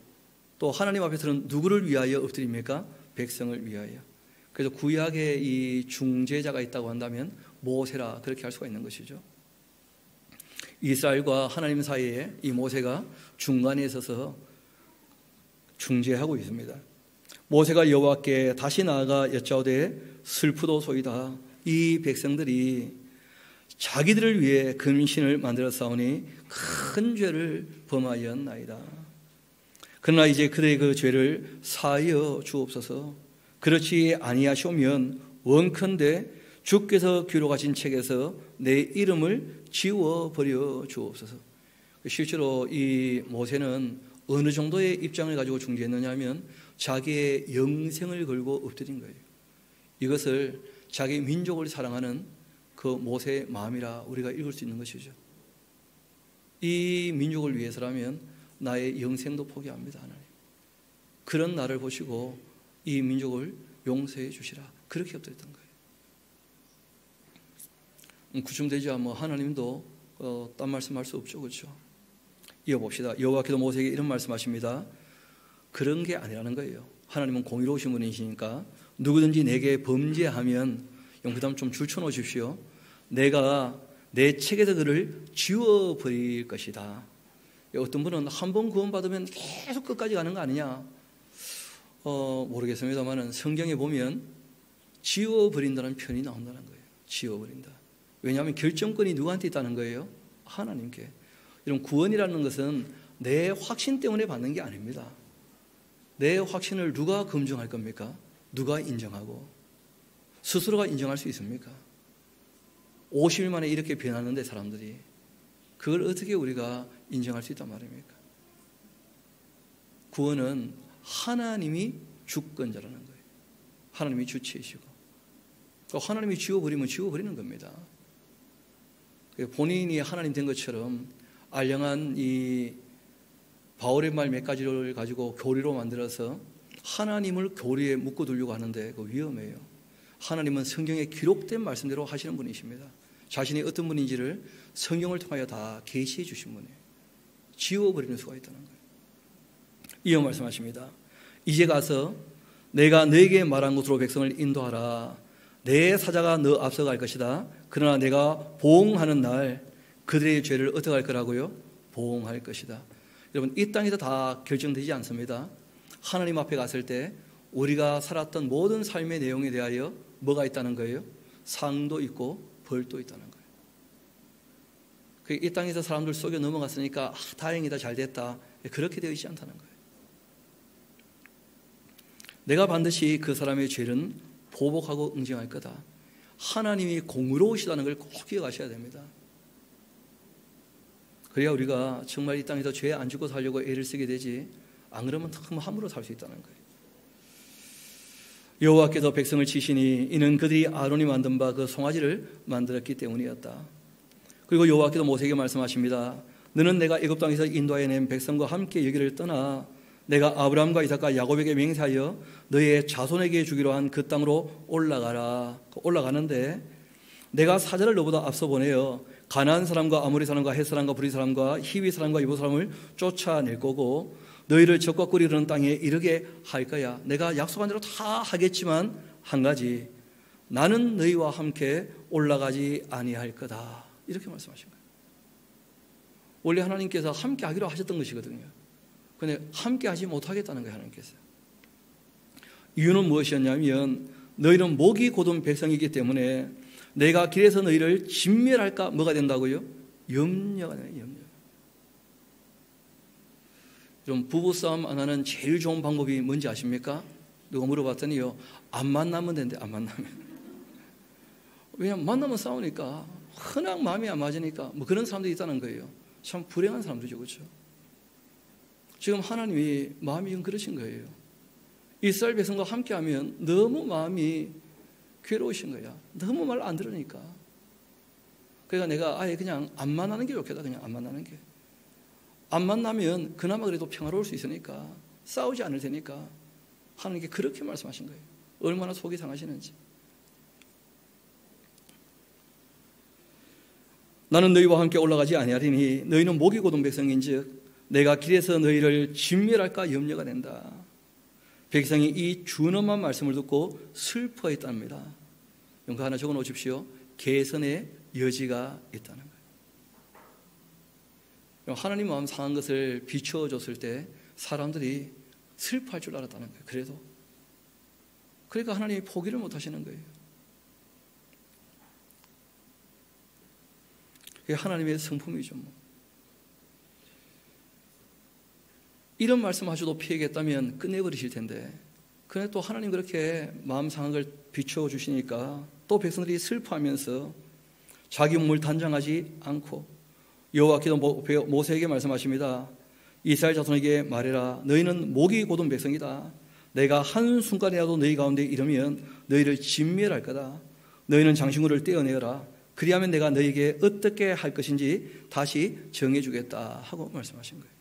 또 하나님 앞에서는 누구를 위하여 엎드립니까? 백성을 위하여. 그래서 구약에 이 중재자가 있다고 한다면 모세라 그렇게 할 수가 있는 것이죠. 이스라엘과 하나님 사이에 이 모세가 중간에 서서 중재하고 있습니다. 모세가 여호와께 다시 나아가 여짜오되 슬프도소이다. 이 백성들이 자기들을 위해 금신을 만들어 싸우니 큰 죄를 범하였나이다. 그러나 이제 그들의 그 죄를 사하여 주옵소서. 그렇지 아니하시오면 원컨대 주께서 기록하신 책에서 내 이름을 지워버려 주옵소서. 실제로 이 모세는 어느 정도의 입장을 가지고 중재했느냐 하면 자기의 영생을 걸고 엎드린 거예요. 이것을 자기 민족을 사랑하는 그 모세의 마음이라 우리가 읽을 수 있는 것이죠. 이 민족을 위해서라면 나의 영생도 포기합니다, 하나님. 그런 나를 보시고 이 민족을 용서해 주시라. 그렇게 엎드렸던 거예요. 구중되지야 뭐 하나님도 딴 말씀할 수 없죠, 그렇죠? 이어봅시다. 여호와께서 모세에게 이런 말씀하십니다. 그런 게 아니라는 거예요. 하나님은 공의로우신 분이시니까 누구든지 내게 범죄하면 그 다음 좀 줄쳐놓으십시오. 내가 내 책에서 그를 지워버릴 것이다. 어떤 분은 한 번 구원받으면 계속 끝까지 가는 거 아니냐? 모르겠습니다만 성경에 보면 지워버린다는 표현이 나온다는 거예요. 지워버린다. 왜냐하면 결정권이 누구한테 있다는 거예요? 하나님께. 이런 구원이라는 것은 내 확신 때문에 받는 게 아닙니다. 내 확신을 누가 검증할 겁니까? 누가 인정하고? 스스로가 인정할 수 있습니까? 50일 만에 이렇게 변하는데 사람들이 그걸 어떻게 우리가 인정할 수 있단 말입니까? 구원은 하나님이 주권자라는 거예요. 하나님이 주체이시고 또 하나님이 지워버리면 지워버리는 겁니다. 본인이 하나님 된 것처럼 알량한 이 바울의 말 몇 가지를 가지고 교리로 만들어서 하나님을 교리에 묶어두려고 하는데 그 위험해요. 하나님은 성경에 기록된 말씀대로 하시는 분이십니다. 자신이 어떤 분인지를 성경을 통하여 다 계시해 주신 분이에요. 지워버리는 수가 있다는 거예요. 이어 말씀하십니다. 이제 가서 내가 너에게 말한 곳으로 백성을 인도하라. 내 사자가 너 앞서갈 것이다. 그러나 내가 보응하는 날 그들의 죄를 어떻게 할 거라고요? 보응할 것이다. 여러분, 이 땅에서 다 결정되지 않습니다. 하나님 앞에 갔을 때 우리가 살았던 모든 삶의 내용에 대하여 뭐가 있다는 거예요? 상도 있고 벌도 있다는 거예요. 이 땅에서 사람들 속여 넘어갔으니까 다행이다, 잘 됐다, 그렇게 되어 있지 않다는 거예요. 내가 반드시 그 사람의 죄는 보복하고 응징할 거다. 하나님이 공의로우시다는 걸 꼭 기억하셔야 됩니다. 그래야 우리가 정말 이 땅에서 죄 안 짓고 살려고 애를 쓰게 되지, 안 그러면 참 함부로 살 수 있다는 거예요. 여호와께서 백성을 치시니 이는 그들이 아론이 만든 바 그 송아지를 만들었기 때문이었다. 그리고 여호와께서 모세에게 말씀하십니다. 너는 내가 애굽 땅에서 인도하여 낸 백성과 함께 여기를 떠나 내가 아브라함과 이삭과 야곱에게 맹세하여 너의 자손에게 주기로 한 그 땅으로 올라가라. 올라가는데 내가 사자를 너보다 앞서 보내어 가나안 사람과 아모리 사람과 헷 사람과 브리 사람과 히위 사람과 이보 사람을 쫓아낼 거고 너희를 적과 꿀이 흐르는 땅에 이르게 할 거야. 내가 약속한 대로 다 하겠지만 한 가지, 나는 너희와 함께 올라가지 아니할 거다. 이렇게 말씀하신 거예요. 원래 하나님께서 함께 하기로 하셨던 것이거든요. 그런데 함께 하지 못하겠다는 거예요, 하나님께서. 이유는 무엇이었냐면 너희는 목이 곧은 백성이기 때문에 내가 길에서 너희를 진멸할까 뭐가 된다고요? 염려가 돼요, 염려. 좀 부부싸움 안 하는 제일 좋은 방법이 뭔지 아십니까? 누가 물어봤더니요, 안 만나면 된대. 안 만나면. 왜냐하면 만나면 싸우니까, 흔한 마음이 안 맞으니까 뭐 그런 사람들이 있다는 거예요. 참 불행한 사람들이죠, 그렇죠? 지금 하나님이 마음이 좀 그러신 거예요. 이스라엘 백성과 함께하면 너무 마음이 괴로우신 거야. 너무 말 안 들으니까. 그러니까 내가 아예 그냥 안 만나는 게 좋겠다. 그냥 안 만나는 게. 안 만나면 그나마 그래도 평화로울 수 있으니까, 싸우지 않을 테니까 하나님께 그렇게 말씀하신 거예요. 얼마나 속이 상하시는지. 나는 너희와 함께 올라가지 아니하리니 너희는 목이 곧은 백성인즉 내가 길에서 너희를 진멸할까 염려가 된다. 백성이 이 준엄한 말씀을 듣고 슬퍼했답니다. 이거 하나 적어 놓으십시오. 개선의 여지가 있다는 거예요. 하나님 마음 상한 것을 비추어줬을 때 사람들이 슬퍼할 줄 알았다는 거예요. 그래도. 그러니까 하나님이 포기를 못 하시는 거예요. 그게 하나님의 성품이죠. 뭐. 이런 말씀하셔도 피하겠다면 끝내버리실 텐데, 그런데 또 하나님 그렇게 마음 상한 걸 비추어 주시니까 또 백성들이 슬퍼하면서 자기 몸을 단장하지 않고 여호와께서 모세에게 말씀하십니다. 이스라엘 자손에게 말해라. 너희는 목이 곧은 백성이다. 내가 한순간이라도 너희 가운데 이르면 너희를 진멸할 거다. 너희는 장신구를 떼어내어라. 그리하면 내가 너희에게 어떻게 할 것인지 다시 정해주겠다 하고 말씀하신 거예요.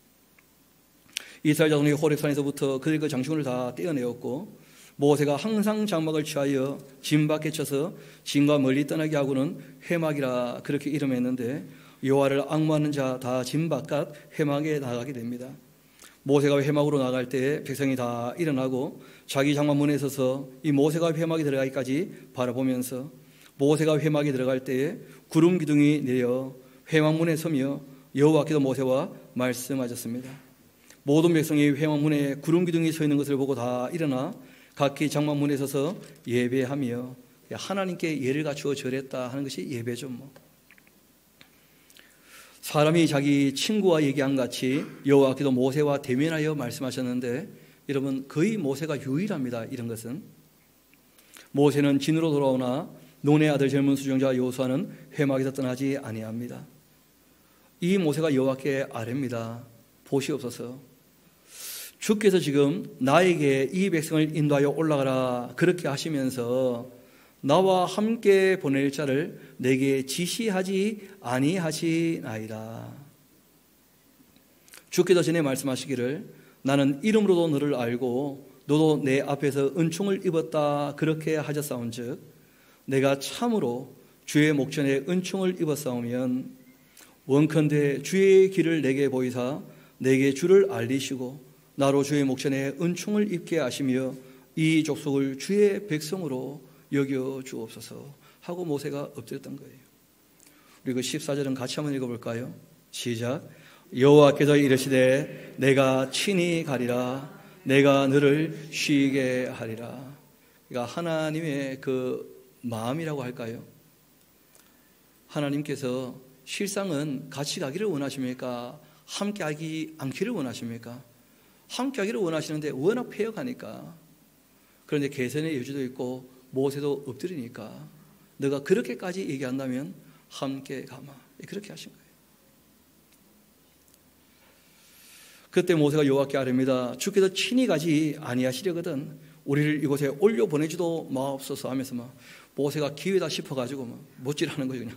이스라엘 자손이 호렙산에서부터 그들 그 장신구를 다 떼어내었고 모세가 항상 장막을 취하여 진 밖에 쳐서 진과 멀리 떠나게 하고는 회막이라 그렇게 이름했는데 여호와를 앙무하는 자 다 진 바깥 회막에 나가게 됩니다. 모세가 회막으로 나갈 때 백성이 다 일어나고 자기 장막 문에 서서 이 모세가 회막에 들어가기까지 바라보면서 모세가 회막에 들어갈 때에 구름 기둥이 내려 회막 문에 서며 여호와께서 모세와 말씀하셨습니다. 모든 백성이 회막 문에 구름 기둥이 서 있는 것을 보고 다 일어나 각기 장막 문에 서서 예배하며 하나님께 예를 갖추어 절했다 하는 것이 예배죠. 사람이 자기 친구와 얘기한 같이 여호와께서 모세와 대면하여 말씀하셨는데 여러분 거의 모세가 유일합니다. 이런 것은 모세는 진으로 돌아오나 논의 아들 젊은 수종자 여호수아는 회막에서 떠나지 아니합니다. 이 모세가 여호와께 아뢰입니다. 보시옵소서. 주께서 지금 나에게 이 백성을 인도하여 올라가라 그렇게 하시면서 나와 함께 보낼 자를 내게 지시하지 아니하시나이다. 주께서 전에 말씀하시기를 나는 이름으로도 너를 알고 너도 내 앞에서 은총을 입었다 그렇게 하셨사온즉 내가 참으로 주의 목전에 은총을 입었사오면 원컨대 주의 길을 내게 보이사 내게 주를 알리시고 나로 주의 목전에 은총을 입게 하시며 이 족속을 주의 백성으로 여겨 주옵소서 하고 모세가 엎드렸던 거예요. 그리고 14절은 같이 한번 읽어볼까요? 시작. 여호와께서 이르시되 내가 친히 가리라 내가 너를 쉬게 하리라. 그러니까 하나님의 그 마음이라고 할까요? 하나님께서 실상은 같이 가기를 원하십니까? 함께 하기 않기를 원하십니까? 함께 하기를 원하시는데 워낙 폐역하니까 그런데 개선의 여지도 있고 모세도 엎드리니까 너가 그렇게까지 얘기한다면 함께 가마 그렇게 하신 거예요. 그때 모세가 여호와께 아뢰입니다. 주께서 친히 가지 아니하시려거든 우리를 이곳에 올려 보내지도 마옵소서 하면서 막 모세가 기회다 싶어가지고 막 못질하는 거죠. 그냥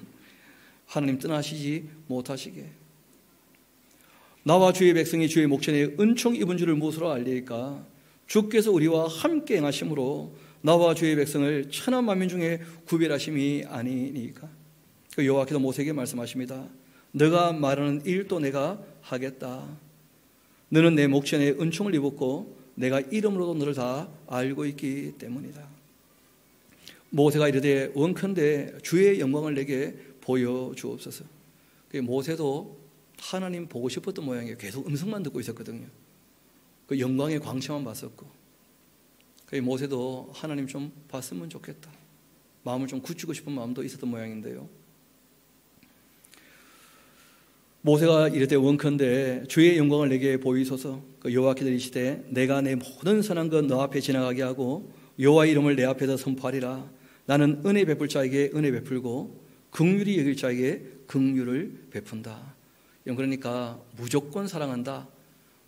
하나님 떠나시지 못하시게 나와 주의 백성이 주의 목전에 은총 입은 줄을 무엇으로 알리까? 주께서 우리와 함께 행하심으로 나와 주의 백성을 천한 만민 중에 구별하심이 아니니까. 그 여호와께서 모세에게 말씀하십니다. 너가 말하는 일도 내가 하겠다. 너는 내 목전에 은총을 입었고 내가 이름으로도 너를 다 알고 있기 때문이다. 모세가 이르되 원컨대 주의 영광을 내게 보여주옵소서. 모세도 하나님 보고 싶었던 모양이에요. 계속 음성만 듣고 있었거든요. 그 영광의 광채만 봤었고 모세도 하나님 좀 봤으면 좋겠다. 마음을 좀 굳히고 싶은 마음도 있었던 모양인데요. 모세가 이르되 원컨대 주의 영광을 내게 보이소서. 그 여호와께서 이르시되 내가 내 모든 선한 것 너 앞에 지나가게 하고 여호와의 이름을 내 앞에서 선포하리라. 나는 은혜 베풀 자에게 은혜 베풀고 긍휼히 여길 자에게 긍휼을 베푼다. 그러니까 무조건 사랑한다,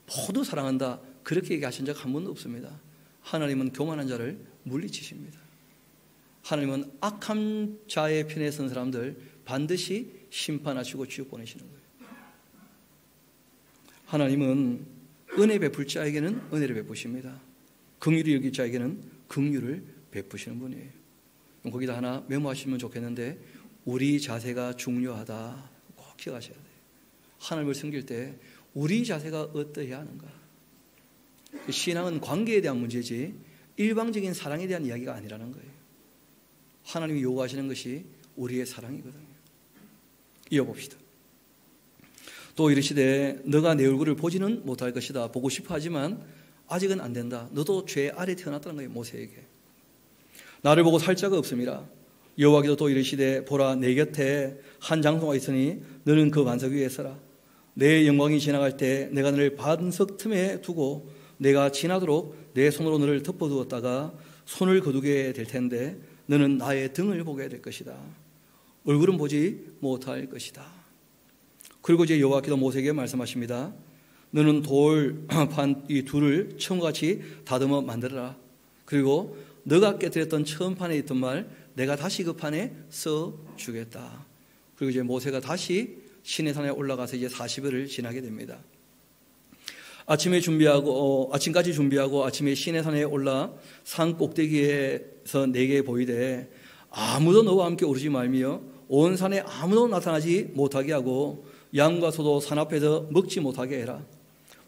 모두 사랑한다 그렇게 얘기하신 적 한 번도 없습니다. 하나님은 교만한 자를 물리치십니다. 하나님은 악한 자의 편에 선 사람들 반드시 심판하시고 지옥 보내시는 거예요. 하나님은 은혜 베풀 자에게는 은혜를 베푸십니다. 긍휼히 여길 자에게는 긍휼을 베푸시는 분이에요. 거기다 하나 메모하시면 좋겠는데 우리 자세가 중요하다 꼭 기억하셔야 돼요. 하나님을 섬길 때 우리 자세가 어떠해야 하는가. 신앙은 관계에 대한 문제지 일방적인 사랑에 대한 이야기가 아니라는 거예요. 하나님이 요구하시는 것이 우리의 사랑이거든요. 이어봅시다. 또 이르시되 너가 내 얼굴을 보지는 못할 것이다. 보고 싶어 하지만 아직은 안 된다. 너도 죄 아래 태어났다는 거예요. 모세에게. 나를 보고 살 자가 없습니다. 여호와께서 또 이르시되 보라 내 곁에 한 장소가 있으니 너는 그 반석 위에 서라. 내 영광이 지나갈 때 내가 너를 반석 틈에 두고 내가 지나도록 내 손으로 너를 덮어두었다가 손을 거두게 될 텐데 너는 나의 등을 보게 될 것이다. 얼굴은 보지 못할 것이다. 그리고 이제 여호와께서 모세에게 말씀하십니다. 너는 돌판 이 둘을 처음같이 다듬어 만들어라. 그리고 너가 깨뜨렸던 처음 판에 있던 말 내가 다시 그 판에 써주겠다. 그리고 이제 모세가 다시 시내산에 올라가서 이제 40일을 지나게 됩니다. 아침까지 준비하고 아침에 시내산에 올라 산 꼭대기에서 내게 보이되 아무도 너와 함께 오르지 말며 온 산에 아무도 나타나지 못하게 하고 양과 소도 산 앞에서 먹지 못하게 해라.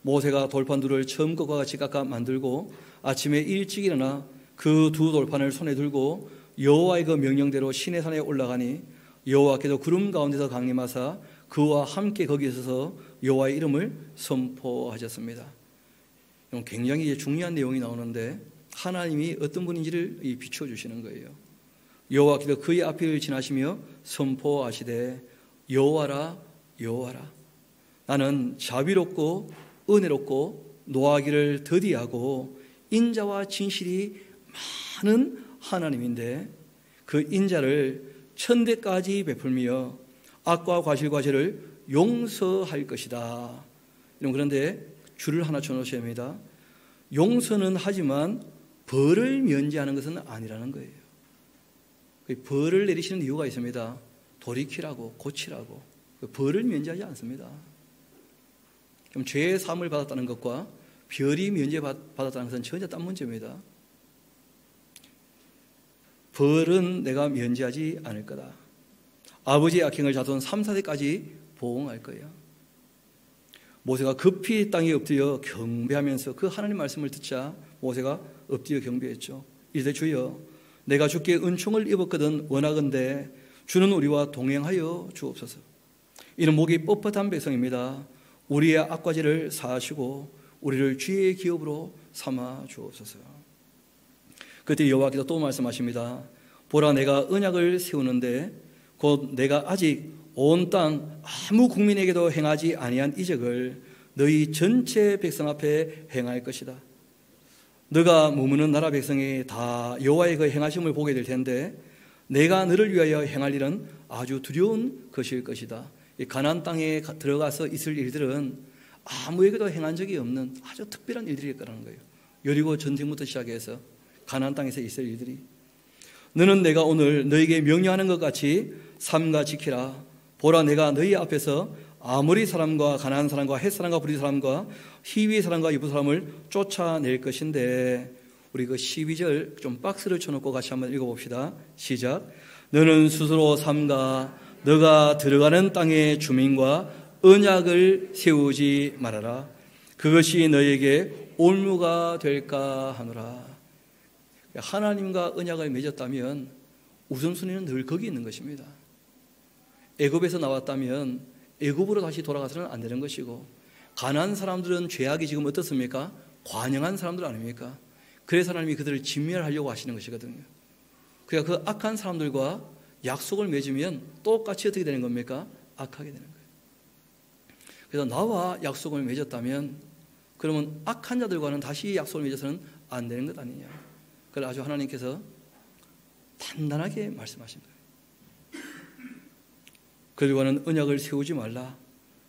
모세가 돌판들을 처음것과 같이 깎아 만들고 아침에 일찍 일어나 그 두 돌판을 손에 들고 여호와의 그 명령대로 시내산에 올라가니 여호와께서 구름 가운데서 강림하사 그와 함께 거기에 서서 여호와의 이름을 선포하셨습니다. 굉장히 중요한 내용이 나오는데 하나님이 어떤 분인지를 비춰주시는 거예요. 여호와께서 그의 앞을 지나시며 선포하시되 여호와라 여호와라 나는 자비롭고 은혜롭고 노하기를 더디하고 인자와 진실이 많은 하나님인데 그 인자를 천대까지 베풀며 악과 과실과 죄를 용서할 것이다. 그런데 줄을 하나 쳐놓으셔야 합니다. 용서는 하지만 벌을 면제하는 것은 아니라는 거예요. 벌을 내리시는 이유가 있습니다. 돌이키라고 고치라고. 벌을 면제하지 않습니다. 그럼 죄의 사함을 받았다는 것과 벌이 면제받았다는 것은 전혀 딴 문제입니다. 벌은 내가 면제하지 않을 거다. 아버지의 악행을 자손 3, 4대까지 보응할 거예요. 모세가 급히 땅에 엎드려 경배하면서 그 하나님 말씀을 듣자 모세가 엎드려 경배했죠. 이제 주여 내가 주께 은총을 입었거든 원하건대 주는 우리와 동행하여 주옵소서. 이는 목이 뻣뻣한 백성입니다. 우리의 악과 죄를 사하시고 우리를 주의 기업으로 삼아 주옵소서. 그때 여호와께서 또 말씀하십니다. 보라 내가 언약을 세우는데 곧 내가 아직 온 땅 아무 국민에게도 행하지 아니한 이적을 너희 전체 백성 앞에 행할 것이다. 너가 머무는 나라 백성이 다 여호와의 그 행하심을 보게 될 텐데 내가 너를 위하여 행할 일은 아주 두려운 것일 것이다. 이 가나안 땅에 들어가서 있을 일들은 아무에게도 행한 적이 없는 아주 특별한 일들일 거라는 거예요. 여리고 전쟁부터 시작해서 가나안 땅에서 있을 일들이. 너는 내가 오늘 너에게 명령하는 것 같이 삼가 지키라. 보라 내가 너희 앞에서 아모리 사람과 가나안 사람과 헷 사람과 브리 사람과 히위 사람과 이부 사람을 쫓아낼 것인데 우리 그 12절 좀 박스를 쳐놓고 같이 한번 읽어봅시다. 시작. 너는 스스로 삼가 너가 들어가는 땅의 주민과 언약을 세우지 말아라. 그것이 너에게 올무가 될까 하노라. 하나님과 언약을 맺었다면 우선순위는 늘 거기 있는 것입니다. 애굽에서 나왔다면 애굽으로 다시 돌아가서는 안 되는 것이고 가나안 사람들은 죄악이 지금 어떻습니까? 관영한 사람들 아닙니까? 그래서 하나님이 그들을 진멸하려고 하시는 것이거든요. 그러니까 그 악한 사람들과 약속을 맺으면 똑같이 어떻게 되는 겁니까? 악하게 되는 거예요. 그래서 나와 약속을 맺었다면 그러면 악한 자들과는 다시 약속을 맺어서는 안 되는 것 아니냐. 그래서 아주 하나님께서 단단하게 말씀하신 거예요. 그들과는 언약을 세우지 말라.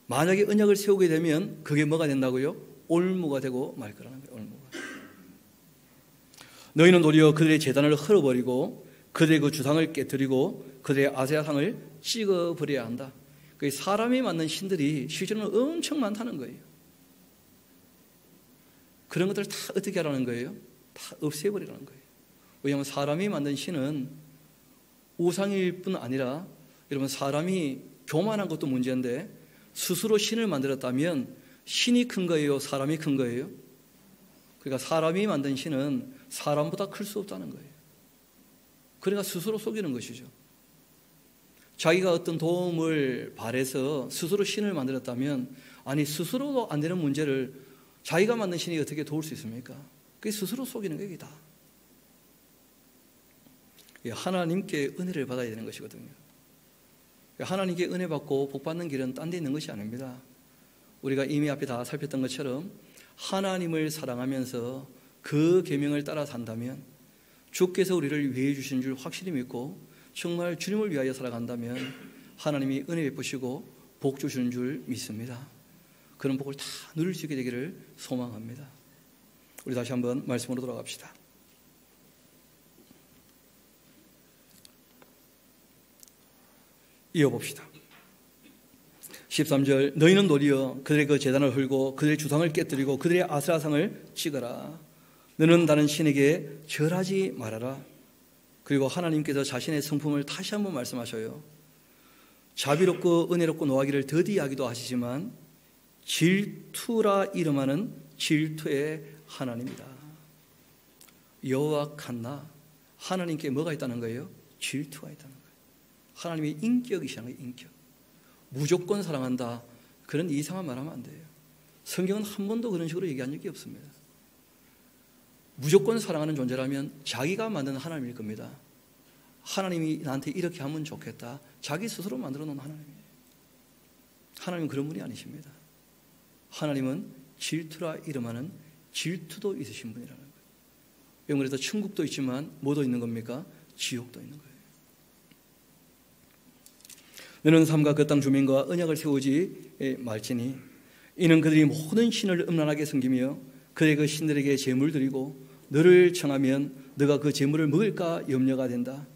만약에 언약을 세우게 되면 그게 뭐가 된다고요? 올무가 되고 말 거라는 거예요. 올무가. 너희는 도리어 그들의 제단을 헐어버리고 그들의 그 주상을 깨뜨리고 그들의 아세라상을 찍어버려야 한다. 사람이 만든 신들이 실제로는 엄청 많다는 거예요. 그런 것들을 다 어떻게 하라는 거예요? 다 없애버리라는 거예요. 왜냐하면 사람이 만든 신은 우상일 뿐 아니라 여러분 사람이 교만한 것도 문제인데 스스로 신을 만들었다면 신이 큰 거예요? 사람이 큰 거예요? 그러니까 사람이 만든 신은 사람보다 클 수 없다는 거예요. 그러니까 스스로 속이는 것이죠. 자기가 어떤 도움을 바래서 스스로 신을 만들었다면 아니 스스로도 안 되는 문제를 자기가 만든 신이 어떻게 도울 수 있습니까? 그게 스스로 속이는 게 다. 하나님께 은혜를 받아야 되는 것이거든요. 하나님께 은혜 받고 복 받는 길은 딴 데 있는 것이 아닙니다. 우리가 이미 앞에 다 살폈던 것처럼 하나님을 사랑하면서 그 계명을 따라 산다면 주께서 우리를 위해 주신 줄 확실히 믿고 정말 주님을 위하여 살아간다면 하나님이 은혜 베푸시고 복 주시는 줄 믿습니다. 그런 복을 다 누릴 수 있게 되기를 소망합니다. 우리 다시 한번 말씀으로 돌아갑시다. 이어봅시다. 13절 너희는 도리어 그들의 그 제단을 헐고 그들의 주상을 깨뜨리고 그들의 아스라상을 찍어라. 너는 다른 신에게 절하지 말아라. 그리고 하나님께서 자신의 성품을 다시 한번 말씀하셔요. 자비롭고 은혜롭고 노하기를 더디하기도 하시지만 질투라 이름하는 질투의 하나님이다. 여호와 칸나, 하나님께 뭐가 있다는 거예요? 질투가 있다는 거예요. 하나님의 인격이시라는 거예요. 인격. 무조건 사랑한다, 그런 이상한 말 하면 안 돼요. 성경은 한 번도 그런 식으로 얘기한 적이 없습니다. 무조건 사랑하는 존재라면 자기가 만든 하나님일 겁니다. 하나님이 나한테 이렇게 하면 좋겠다, 자기 스스로 만들어 놓은 하나님이에요. 하나님은 그런 분이 아니십니다. 하나님은 질투라 이름하는 질투도 있으신 분이라는 거예요. 그래서 천국도 있지만 뭐도 있는 겁니까? 지옥도 있는 거예요. 너는 삼가 그 땅 주민과 언약을 세우지 말지니 이는 그들이 모든 신을 음란하게 섬기며 그의 그 신들에게 제물 드리고 너를 청하면 너가 그 제물을 먹을까 염려가 된다.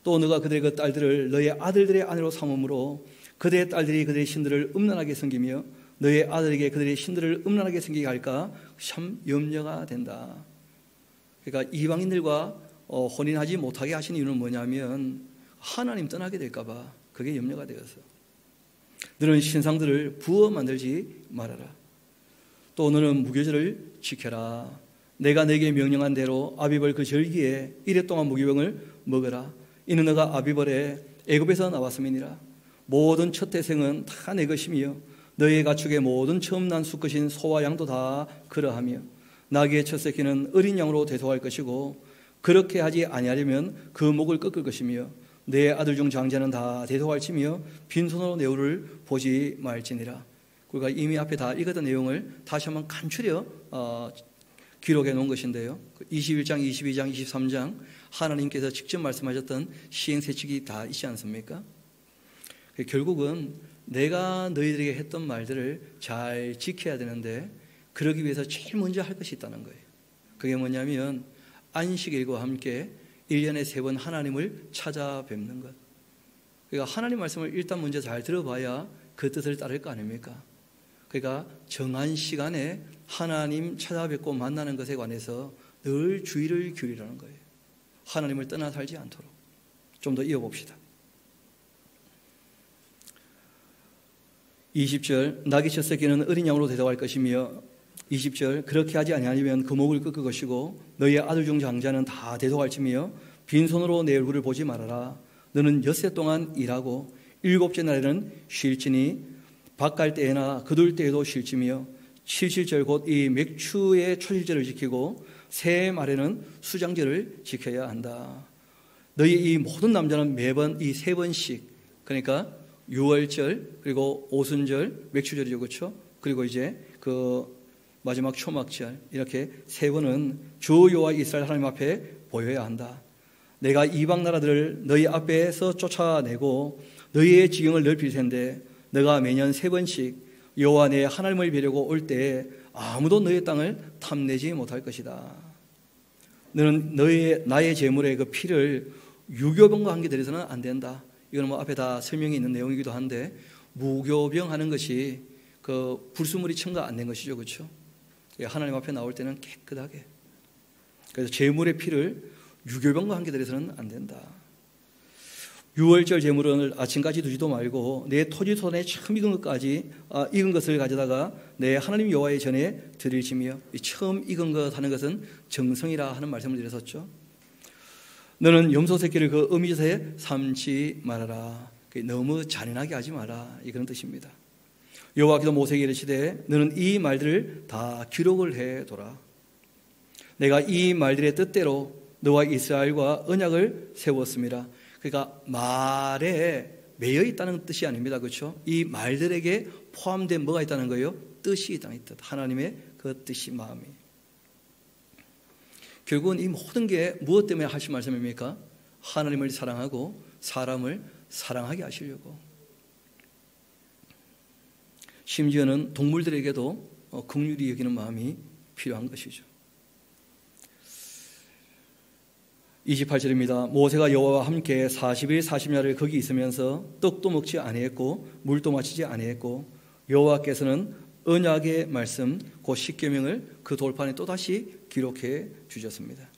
또 너가 그들의 그 딸들을 너의 아들들의 아내로 삼음으로 그들의 딸들이 그들의 신들을 음란하게 섬기며 너의 아들에게 그들의 신들을 음란하게 섬기게 할까 참 염려가 된다. 그러니까 이방인들과 혼인하지 못하게 하신 이유는 뭐냐면 하나님 떠나게 될까 봐 그게 염려가 되어서. 너는 신상들을 부어 만들지 말아라. 또 너는 무교절을 지켜라. 내가 내게 명령한 대로 아비벌 그 절기에 이래 동안 무교병을 먹어라. 이는 너가 아비벌에 애굽에서 나왔음이니라. 모든 첫 태생은 다 내 것이며 너의 가축의 모든 처음 난 수컷인 소와 양도 다 그러하며 나귀의 첫 새끼는 어린 양으로 대속할 것이고 그렇게 하지 아니하려면 그 목을 꺾을 것이며 내 아들 중 장자는 다 대속할지며 빈손으로 내 우를 보지 말지니라. 우리가 이미 앞에 다 읽었던 내용을 다시 한번 간추려 기록해 놓은 것인데요. 21장, 22장, 23장 하나님께서 직접 말씀하셨던 시행세칙이 다 있지 않습니까? 결국은 내가 너희들에게 했던 말들을 잘 지켜야 되는데 그러기 위해서 제일 먼저 할 것이 있다는 거예요. 그게 뭐냐면 안식일과 함께 1년에 3번 하나님을 찾아뵙는 것. 그러니까 하나님 말씀을 일단 먼저 잘 들어봐야 그 뜻을 따를 거 아닙니까? 그러니까 정한 시간에 하나님 찾아뵙고 만나는 것에 관해서 늘 주의를 기울이라는 거예요. 하나님을 떠나 살지 않도록. 좀 더 이어봅시다. 20절 나귀 첫 새끼는 어린 양으로 대속할 것이며 20절 그렇게 하지 아니하면 그 목을 꺾을 것이고 너희의 아들 중 장자는 다 대속할지며 빈손으로 내 얼굴을 보지 말아라. 너는 엿새 동안 일하고 일곱째 날에는 쉴지니 밭갈 때에나 거둘 때에도 쉴지며 77절 곧 이 맥추의 초실절을 지키고 새 말에는 수장절을 지켜야 한다. 너희 이 모든 남자는 매번 이 3번씩, 그러니까 6월절 그리고 오순절 맥추절이죠, 그렇죠? 그리고 이제 그 마지막 초막절 이렇게 3번은 주 여호와 이스라엘 하나님 앞에 보여야 한다. 내가 이방 나라들을 너희 앞에서 쫓아내고 너희의 지경을 넓힐 텐데 너가 매년 3번씩 여호와 내 하나님을 뵈려고 올 때 아무도 너희 땅을 탐내지 못할 것이다. 너는 나의 제물의 그 피를 유교병과 함께 드려서는 안 된다. 이거는 뭐 앞에 다 설명이 있는 내용이기도 한데 무교병 하는 것이 그 불순물이 첨가 안 된 것이죠, 그렇죠? 하나님 앞에 나올 때는 깨끗하게. 그래서 제물의 피를 유교병과 함께 드려서는 안 된다. 6월절 제물은 아침까지 두지도 말고 내 토지 손에 처음 익은 것을 가져다가 내 하나님 여호와의 전에 드릴지며 처음 익은 것 하는 것은 정성이라 하는 말씀을 드렸었죠. 너는 염소 새끼를 그 어미젖에 삼지 말아라. 너무 잔인하게 하지 마라, 이런 뜻입니다. 여호와께서 모세에게 이르시되 너는 이 말들을 다 기록을 해둬라. 내가 이 말들의 뜻대로 너와 이스라엘과 언약을 세웠습니다. 그러니까 말에 매여 있다는 뜻이 아닙니다, 그렇죠? 이 말들에게 포함된 뭐가 있다는 거예요? 뜻이 있다는 뜻. 하나님의 그 뜻이, 마음이. 결국은 이 모든 게 무엇 때문에 하신 말씀입니까? 하나님을 사랑하고 사람을 사랑하게 하시려고. 심지어는 동물들에게도 긍휼히 여기는 마음이 필요한 것이죠. 28절입니다. 모세가 여호와와 함께 40일 40야를 거기 있으면서 떡도 먹지 아니했고 물도 마시지 아니했고 여호와께서는 언약의 말씀 그 십계명을 그 돌판에 또다시 기록해 주셨습니다.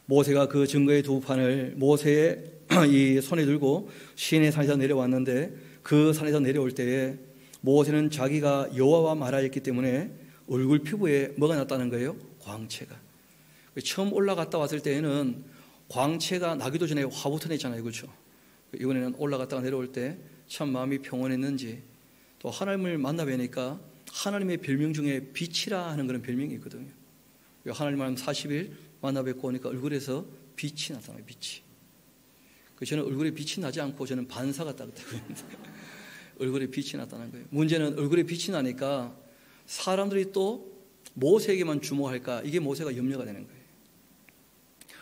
모세가 그 증거의 두 판을 모세의 이 손에 들고 시내 산에서 내려왔는데 그 산에서 내려올 때에 모세는 자기가 여호와와 말하였기 때문에 얼굴 피부에 뭐가 났다는 거예요? 광채가. 처음 올라갔다 왔을 때에는 광채가 나기도 전에 화부터 냈잖아요, 그렇죠? 이번에는 올라갔다가 내려올 때 참 마음이 평온했는지, 또 하나님을 만나 뵈니까 하나님의 별명 중에 빛이라 하는 그런 별명이 있거든요. 하나님을 40일 만나 뵙고 오니까 얼굴에서 빛이 나타나요, 빛이. 저는 얼굴에 빛이 나지 않고 저는 반사 같다고 그러는데 얼굴에 빛이 나타난 거예요. 문제는 얼굴에 빛이 나니까 사람들이 또 모세에게만 주목할까, 이게 모세가 염려가 되는 거예요.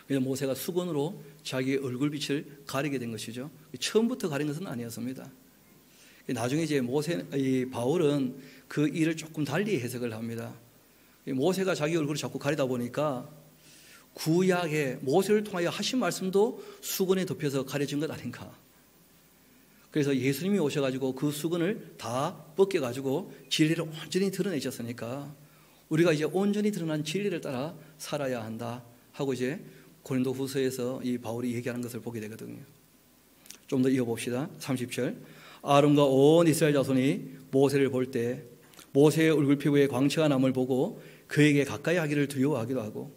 그래서 모세가 수건으로 자기의 얼굴 빛을 가리게 된 것이죠. 처음부터 가린 것은 아니었습니다. 나중에 이제 이 바울은 그 일을 조금 달리 해석을 합니다. 모세가 자기 얼굴을 자꾸 가리다 보니까 구약에 모세를 통하여 하신 말씀도 수건에 덮여서 가려진 것 아닌가. 그래서 예수님이 오셔가지고 그 수건을 다 벗겨가지고 진리를 온전히 드러내셨으니까 우리가 이제 온전히 드러난 진리를 따라 살아야 한다 하고 이제 고린도 후서에서 이 바울이 얘기하는 것을 보게 되거든요. 좀 더 이어봅시다. 30절. 아론과 온 이스라엘 자손이 모세를 볼 때 모세의 얼굴 피부에 광채가 남을 보고 그에게 가까이 하기를 두려워하기도 하고,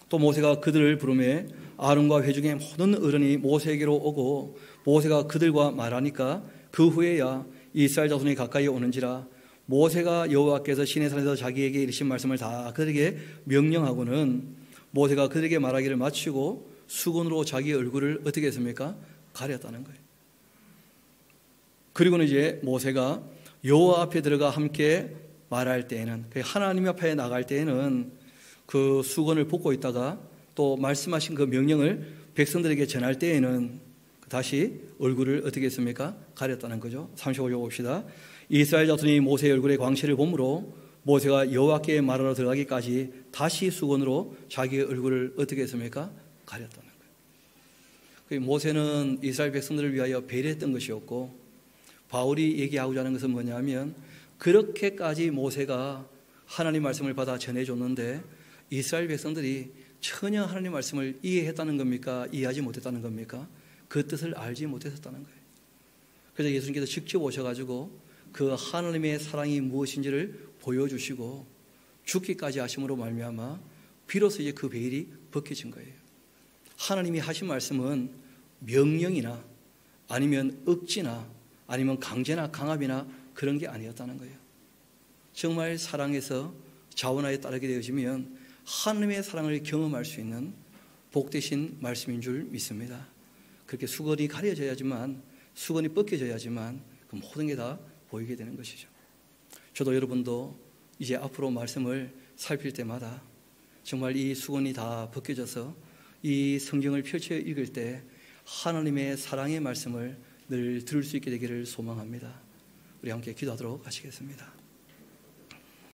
또 모세가 그들을 부르매 아론과 회중의 모든 어른이 모세에게로 오고 모세가 그들과 말하니까 그 후에야 이스라엘 자손이 가까이 오는지라. 모세가 여호와께서 시내산에서 자기에게 이르신 말씀을 다 그들에게 명령하고는 모세가 그들에게 말하기를 마치고 수건으로 자기 얼굴을 어떻게 했습니까? 가렸다는 거예요. 그리고는 이제 모세가 여호와 앞에 들어가 함께 말할 때에는, 하나님 앞에 나갈 때에는 그 수건을 벗고 있다가 또 말씀하신 그 명령을 백성들에게 전할 때에는 다시 얼굴을 어떻게 했습니까? 가렸다는 거죠. 35절 봅시다. 이스라엘 자손이 모세의 얼굴에 광채를 보므로 모세가 여호와께 말하러 들어가기까지 다시 수건으로 자기의 얼굴을 어떻게 했습니까? 가렸다는 거예요. 모세는 이스라엘 백성들을 위하여 배려했던 것이었고, 바울이 얘기하고자 하는 것은 뭐냐면 그렇게까지 모세가 하나님 말씀을 받아 전해줬는데 이스라엘 백성들이 전혀 하나님 말씀을 이해했다는 겁니까? 이해하지 못했다는 겁니까? 그 뜻을 알지 못했었다는 거예요. 그래서 예수님께서 직접 오셔가지고 그 하나님의 사랑이 무엇인지를 보여주시고 죽기까지 하심으로 말미암아 비로소 이제 그 베일이 벗겨진 거예요. 하나님이 하신 말씀은 명령이나 아니면 억지나 아니면 강제나 강압이나 그런 게 아니었다는 거예요. 정말 사랑해서 자원하에 따르게 되어지면 하나님의 사랑을 경험할 수 있는 복되신 말씀인 줄 믿습니다. 그렇게 수건이 가려져야지만, 수건이 벗겨져야지만 그 모든 게 다 보이게 되는 것이죠. 저도 여러분도 이제 앞으로 말씀을 살필 때마다 정말 이 수건이 다 벗겨져서 이 성경을 펼쳐 읽을 때 하나님의 사랑의 말씀을 늘 들을 수 있게 되기를 소망합니다. 우리 함께 기도하도록 하시겠습니다.